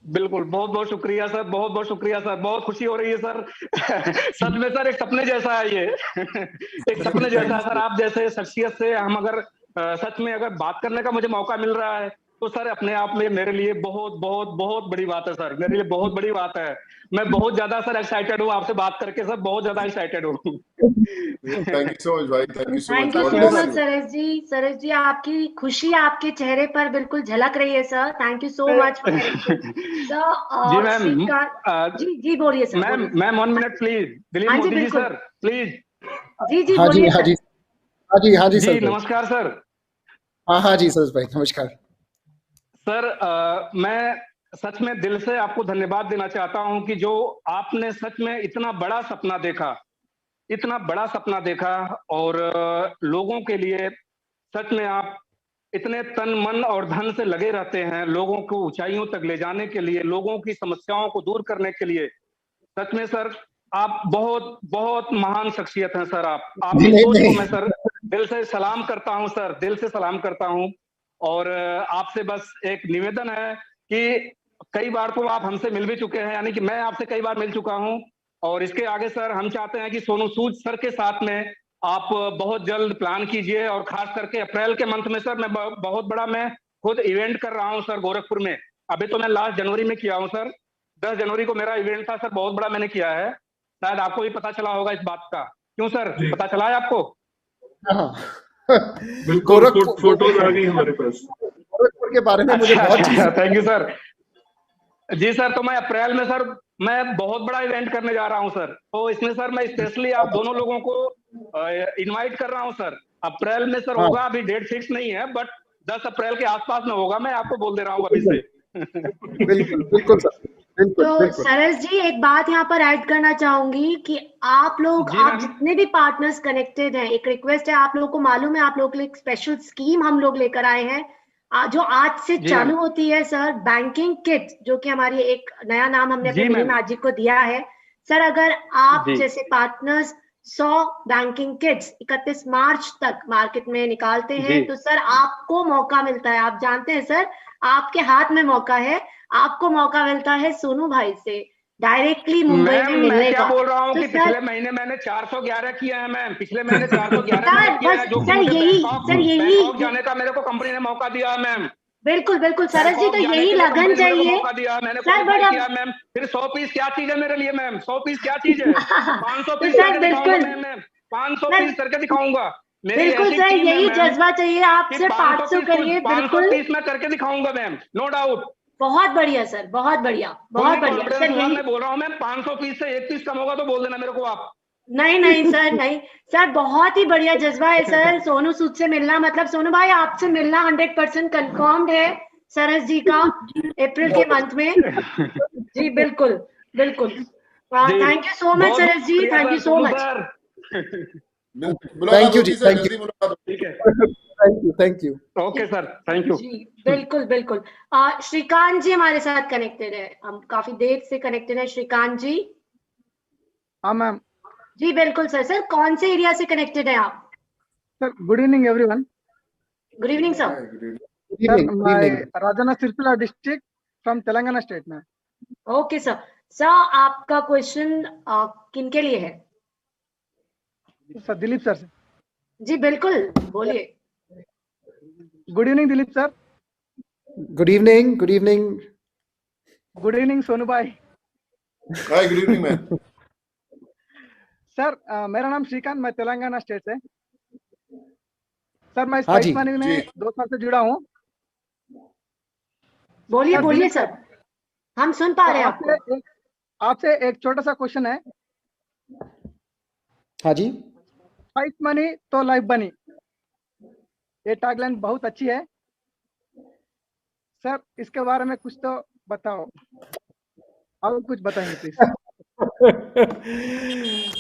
बिल्कुल, बहुत बहुत शुक्रिया सर, बहुत बहुत शुक्रिया सर, बहुत खुशी हो रही है सर। सच में सर एक सपने जैसा है ये। एक सपने जैसा है सर। आप जैसे शख्सियत से हम अगर सच में अगर बात करने का मुझे मौका मिल रहा है तो सर अपने आप में मेरे लिए बहुत बहुत बहुत बड़ी बात है सर, मेरे लिए बहुत बड़ी बात है। मैं बहुत ज्यादा सर एक्साइटेड हूँ आपसे बात करके सर, बहुत ज्यादा एक्साइटेड हूँ। थैंक यू सो मच भाई, thank you so much. Thank you so much Saras ji. Saras ji आपकी खुशी आपके चेहरे पर बिल्कुल झलक रही है sir. Thank you so much जी मैम। जी बोलिए sir. Ma'am 1 minute please. Dilip Modi ji sir please. जी बोलिए सर। हाँ जी सर। नमस्कार सर। हाँ जी सरस भाई नमस्कार। सर मैं सच में दिल से आपको धन्यवाद देना चाहता हूं कि जो आपने सच में इतना बड़ा सपना देखा और लोगों के लिए सच में आप इतने तन मन और धन से लगे रहते हैं, लोगों को ऊंचाइयों तक ले जाने के लिए, लोगों की समस्याओं को दूर करने के लिए। सच में सर आप बहुत बहुत महान शख्सियत हैं सर। आपकी सोच को मैं सर दिल से सलाम करता हूं सर, दिल से सलाम करता हूं। और आपसे बस एक निवेदन है कि कई बार तो आप हमसे मिल भी चुके हैं, यानी कि मैं आपसे कई बार मिल चुका हूं, और इसके आगे सर हम चाहते हैं कि सोनू सूद सर के साथ में आप बहुत जल्द प्लान कीजिए, और खास करके अप्रैल के मंथ में सर मैं बहुत बड़ा मैं खुद इवेंट कर रहा हूं सर गोरखपुर में। अभी तो मैं लास्ट जनवरी में किया हूं सर, 10 जनवरी को मेरा इवेंट था सर, बहुत बड़ा मैंने किया है। शायद आपको भी पता चला होगा इस बात का, क्यों सर पता चला है आपको? बिल्कुल, फोटोज आ गई हमारे पास गोरखपुर के बारे में मुझे बहुत थैंक यू सर। जी सर, तो मैं अप्रैल में सर मैं बहुत बड़ा इवेंट करने जा रहा हूं सर, तो इसमें सर मैं स्पेशली आप दोनों लोगों को इनवाइट कर रहा हूं सर। अप्रैल में सर होगा, अभी डेट फिक्स नहीं है, बट 10 अप्रैल के आसपास में होगा, मैं आपको बोल दे रहा हूं अभी से। बिल्कुल बिल्कुल सर, तो सरस जी एक बात यहाँ पर ऐड करना चाहूंगी कि आप जितने भी पार्टनर्स कनेक्टेड हैं, एक रिक्वेस्ट है, आप लोगों को मालूम है आप लोगों के लिए एक स्पेशल स्कीम हम लोग लेकर आए हैं जो आज से चालू होती है सर, बैंकिंग किट, जो कि हमारी एक नया नाम हमने अपने मिनिम जी को दिया है सर। अगर आप जैसे पार्टनर्स 100 बैंकिंग किट्स 31 मार्च तक मार्केट में निकालते हैं तो सर आपको मौका मिलता है, आप जानते हैं सर आपके हाथ में मौका है, आपको मौका मिलता है सोनू भाई से डायरेक्टली मुंबई में मिलने का। क्या बोल रहा हूँ कि पिछले महीने मैंने 411 किया है मैम, पिछले महीने 411 किया है, जो सर यही जाने का मेरे को कंपनी ने मौका दिया है मैम। बिल्कुल बिल्कुल सरस जी, तो यही लगन चाहिए मौका दिया मैंने, किया मैम। फिर 100 पीस क्या चीज है मेरे लिए मैम, 100 पीस क्या चीज है? 500 पीस मैम, 500 पीस करके दिखाऊंगा। बिल्कुल सर, यही जज्बा चाहिए आपसे, 500 करिए, 500 पीस मैं करके दिखाऊंगा मैम, नो डाउट। बहुत बढ़िया सर, बहुत बढ़िया, बहुत बढ़िया सर। यही मैं बोल रहा हूँ मैम, 500 पीस से 1 पीस कम होगा तो बोल देना मेरे को आप। नहीं सर, नहीं सर, बहुत ही बढ़िया जज्बा है सर। सोनू सूद से मिलना मतलब सोनू भाई आपसे मिलना 100% कंफर्म्ड है सरस जी का अप्रैल के मंथ में। जी बिल्कुल बिल्कुल, thank you so much Saras ji, thank you so much. Thank you जी, thank you. Okay sir, thank you. जी बिल्कुल बिल्कुल। श्रीकांत जी हमारे साथ कनेक्टेड है, हम काफी देर से कनेक्टेड है। श्रीकांत जी। हाँ मैम। जी बिल्कुल सर। सर कौन से एरिया से कनेक्टेड है आप? Sir good evening everyone. Good evening sir. Rajanna Sircilla district from Telangana state में। Okay sir. सर आपका क्वेश्चन किनके लिए है? सर दिलीप सर से। जी बिल्कुल, बोलिए। Good evening Dilip sir. Good evening, good evening. Good evening Sonu भाई। हाय, गुड इवनिंग मैम। सर मेरा नाम श्रीकांत, मैं तेलंगाना स्टेट से। सर मैं स्पाइस मनी में 2 साल से जुड़ा हूँ। बोलिए बोलिए सर, हम सुन पा रहे हैं आपसे एक छोटा सा क्वेश्चन है। हाँ जी। स्पाइस मनी तो लाइफ बनी, ये टैगलाइन बहुत अच्छी है सर, इसके बारे में कुछ तो बताओ, और कुछ बताएंगे प्लीज।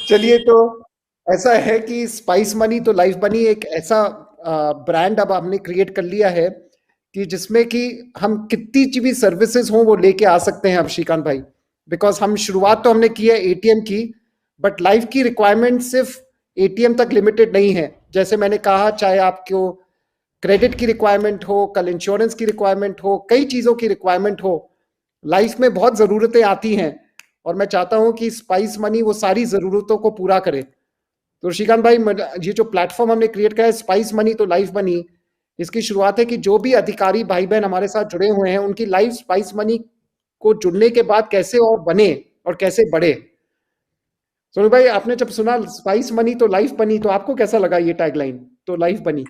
चलिए, तो ऐसा है कि स्पाइस मनी तो लाइफ बनी एक ऐसा ब्रांड अब हमने क्रिएट कर लिया है कि जिसमें कि हम कितनी भी सर्विसेज हों वो लेके आ सकते हैं अब श्रीकांत भाई। बिकॉज हम शुरुआत तो हमने की है एटीएम की, बट लाइफ की रिक्वायरमेंट सिर्फ एटीएम तक लिमिटेड नहीं है। जैसे मैंने कहा, चाहे आपको क्रेडिट की रिक्वायरमेंट हो, कल इंश्योरेंस की रिक्वायरमेंट हो, कई चीज़ों की रिक्वायरमेंट हो, लाइफ में बहुत ज़रूरतें आती हैं और मैं चाहता हूं कि स्पाइस मनी वो सारी ज़रूरतों को पूरा करे। तो श्रीकांत भाई, ये जो प्लेटफॉर्म हमने क्रिएट किया है स्पाइस मनी तो लाइफ बनी, इसकी शुरुआत है कि जो भी अधिकारी भाई बहन हमारे साथ जुड़े हुए हैं उनकी लाइफ स्पाइस मनी को जुड़ने के बाद कैसे और बने और कैसे बढ़े। सोनू भाई, आपने जब सुना स्पाइस मनी तो लाइफ बनी, तो आपको कैसा लगा ये टैगलाइन तो लाइफ बनी?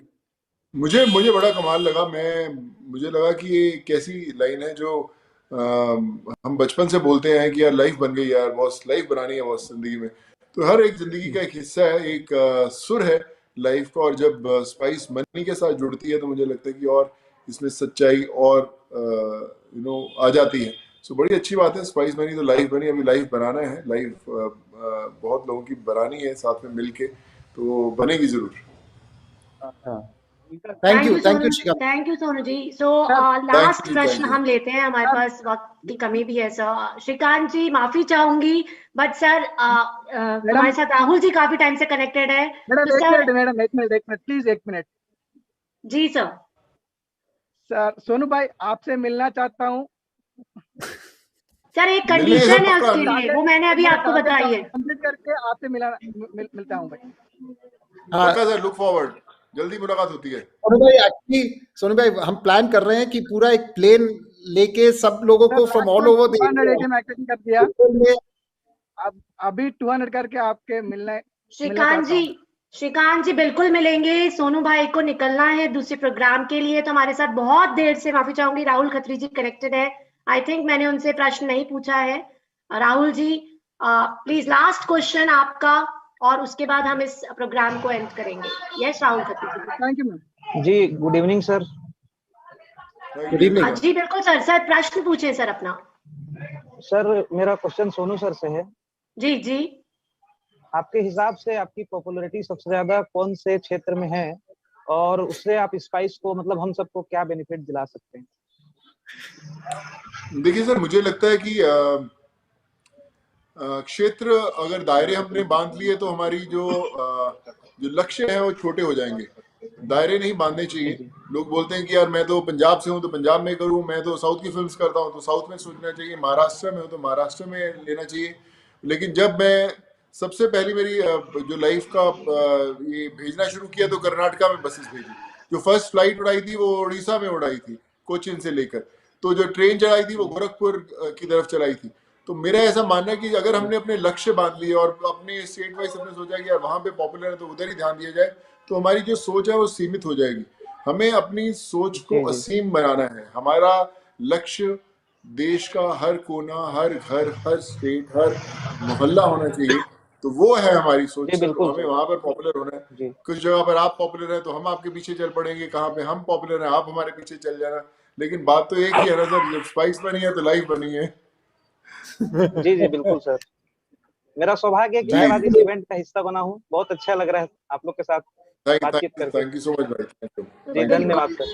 मुझे बड़ा कमाल लगा। मुझे लगा कि ये कैसी लाइन है जो हम बचपन से बोलते हैं कि यार लाइफ बन गई यार बॉस, लाइफ बनानी है बॉस जिंदगी में। तो हर एक जिंदगी का एक हिस्सा है, एक सुर है लाइफ का, और जब स्पाइस मनी के साथ जुड़ती है तो मुझे लगता है कि और इसमें सच्चाई और आ जाती है। सो बड़ी अच्छी बात है। स्पाइस मनी तो लाइव बनी, अभी लाइव बनाना है, लाइव बहुत लोगों की बनानी है साथ में मिलके, तो बनेगी जरूर। Thank you Shrikant. Thank you Sonu ji. So last प्रश्न हम लेते हैं, हमारे पास वक्त की कमी भी है सर। श्रीकांत जी माफी चाहूंगी, बट सर हमारे साथ राहुल जी काफी टाइम से कनेक्टेड है। मैडम एक मिनट प्लीज, 1 मिनट। जी सर। सर सोनू भाई आपसे मिलना चाहता हूँ। सर एक कंडीशन है उसके लिए, वो मैंने अभी आपको बताई है। कंप्लीट करके आपसे मिलता हूँ भाई। पक्का सर, लुक फॉरवर्ड, जल्दी मुलाकात होती है। सोनू भाई हम प्लान कर रहे हैं कि पूरा एक प्लेन लेके सब लोगों को from all over the 200 maximum कर दिया, अब अभी 200 करके आपके मिलने। श्रीकांत जी बिल्कुल मिलेंगे। सोनू भाई को निकलना है दूसरे प्रोग्राम के लिए, तो हमारे साथ बहुत देर से, माफी चाहूंगी, राहुल खत्री जी कनेक्टेड है। आई थिंक मैंने उनसे प्रश्न नहीं पूछा है। Rahul ji please last question आपका, और उसके बाद हम इस प्रोग्राम को एंड करेंगे। Yes Rahul Khatri ji. Thank you ma'am. जी good evening sir. Good evening जी बिल्कुल सर। सर प्रश्न पूछे सर अपना। सर मेरा क्वेश्चन सोनू सर से है। जी जी। आपके हिसाब से आपकी पॉपुलैरिटी सबसे ज्यादा कौन से क्षेत्र में है, और उससे आप स्पाइस को मतलब हम सबको क्या बेनिफिट दिला सकते हैं? देखिए सर, मुझे लगता है कि क्षेत्र अगर दायरे हमने बांध लिए तो हमारी जो लक्ष्य है वो छोटे हो जाएंगे। दायरे नहीं बांधने चाहिए। लोग बोलते हैं कि यार मैं तो पंजाब से हूँ तो पंजाब में करूँ, मैं तो साउथ की फिल्म्स करता हूँ तो साउथ में सोचना चाहिए, महाराष्ट्र में हूँ तो महाराष्ट्र में लेना चाहिए। लेकिन जब मैं सबसे पहली मेरी जो लाइफ का ये भेजना शुरू किया तो कर्नाटका में बसेस भेजी। जो फर्स्ट फ्लाइट उड़ाई थी वो उड़ीसा में उड़ाई थी, कोचिन से लेकर। तो जो ट्रेन चलाई थी वो गोरखपुर की तरफ चलाई थी। तो मेरा ऐसा मानना है कि अगर हमने अपने लक्ष्य बांध लिए और अपने स्टेट वाइज हमने सोचा कि यार वहां पे पॉपुलर है तो उधर ही ध्यान दिया जाए, तो हमारी जो सोच है वो सीमित हो जाएगी। हमें अपनी सोच को असीम बनाना है। हमारा लक्ष्य देश का हर कोना, हर घर, हर स्टेट, हर मोहल्ला होना चाहिए। तो वो है हमारी सोच। तो हमें वहां पर पॉपुलर होना है। कुछ जगह पर आप पॉपुलर हैं तो हम आपके पीछे चल पड़ेंगे, कहाँ पे हम पॉपुलर हैं आप हमारे पीछे चल जाना। लेकिन बात तो एक ही है ना सर, जब स्पाइस बनी है तो लाइफ बनी है। जी जी बिल्कुल सर। मेरा सौभाग्य है कि मैं आज इस इवेंट का हिस्सा बना हूँ। बहुत अच्छा लग रहा है आप लोग के साथ बातचीत करके। थैंक यू सो मच भाई। जी धन्यवाद सर।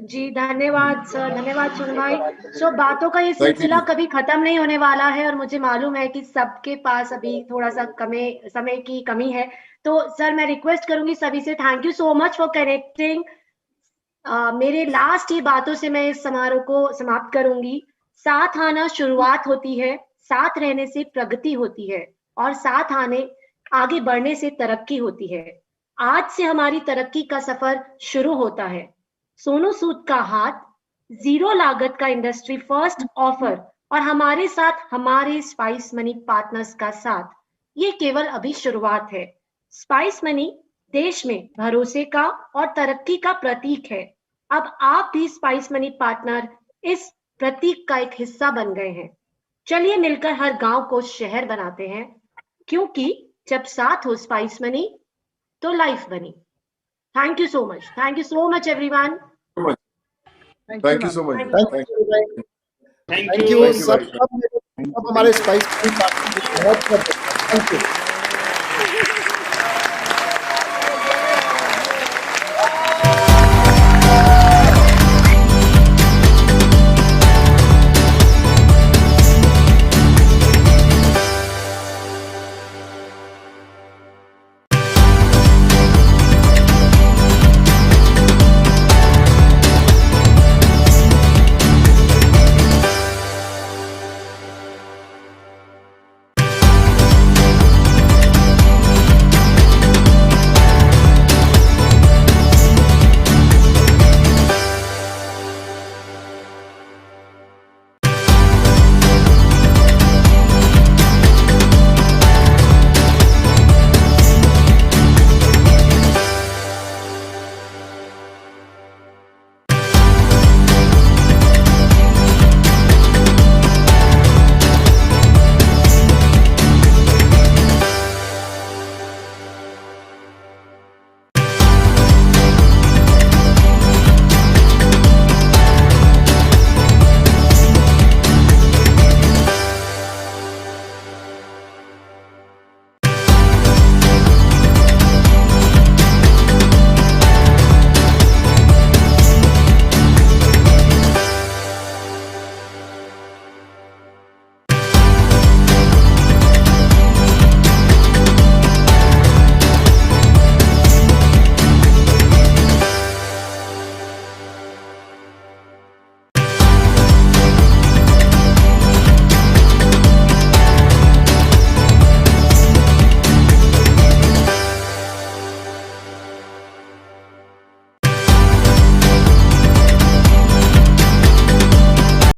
जी धन्यवाद सर, धन्यवाद सोनू भाई। सो बातों का ये सिलसिला कभी खत्म नहीं होने वाला है, और मुझे मालूम है कि सबके पास अभी थोड़ा सा समय की कमी है। तो सर मैं रिक्वेस्ट करूंगी सभी से, thank you so much for connecting. मेरे लास्ट ये बातों से मैं इस समारोह को समाप्त करूंगी। साथ आना शुरुआत होती है, साथ रहने से प्रगति होती है, और साथ आगे बढ़ने से तरक्की होती है। आज से हमारी तरक्की का सफर शुरू होता है। सोनू सूद का हाथ, 0 लागत का इंडस्ट्री फर्स्ट ऑफर, और हमारे साथ हमारे स्पाइस मनी पार्टनर्स का साथ, ये केवल अभी शुरुआत है। स्पाइस मनी देश में भरोसे का और तरक्की का प्रतीक है। अब आप भी स्पाइस मनी पार्टनर इस प्रतीक का एक हिस्सा बन गए हैं। चलिए मिलकर हर गांव को शहर बनाते हैं, क्योंकि जब साथ हो स्पाइस मनी तो लाइफ बनी। Thank you so much. Thank you so much everyone. Thank you so much. Thank you सब हमारे स्पाइस मनी पार्टनर बहुत। Thank you.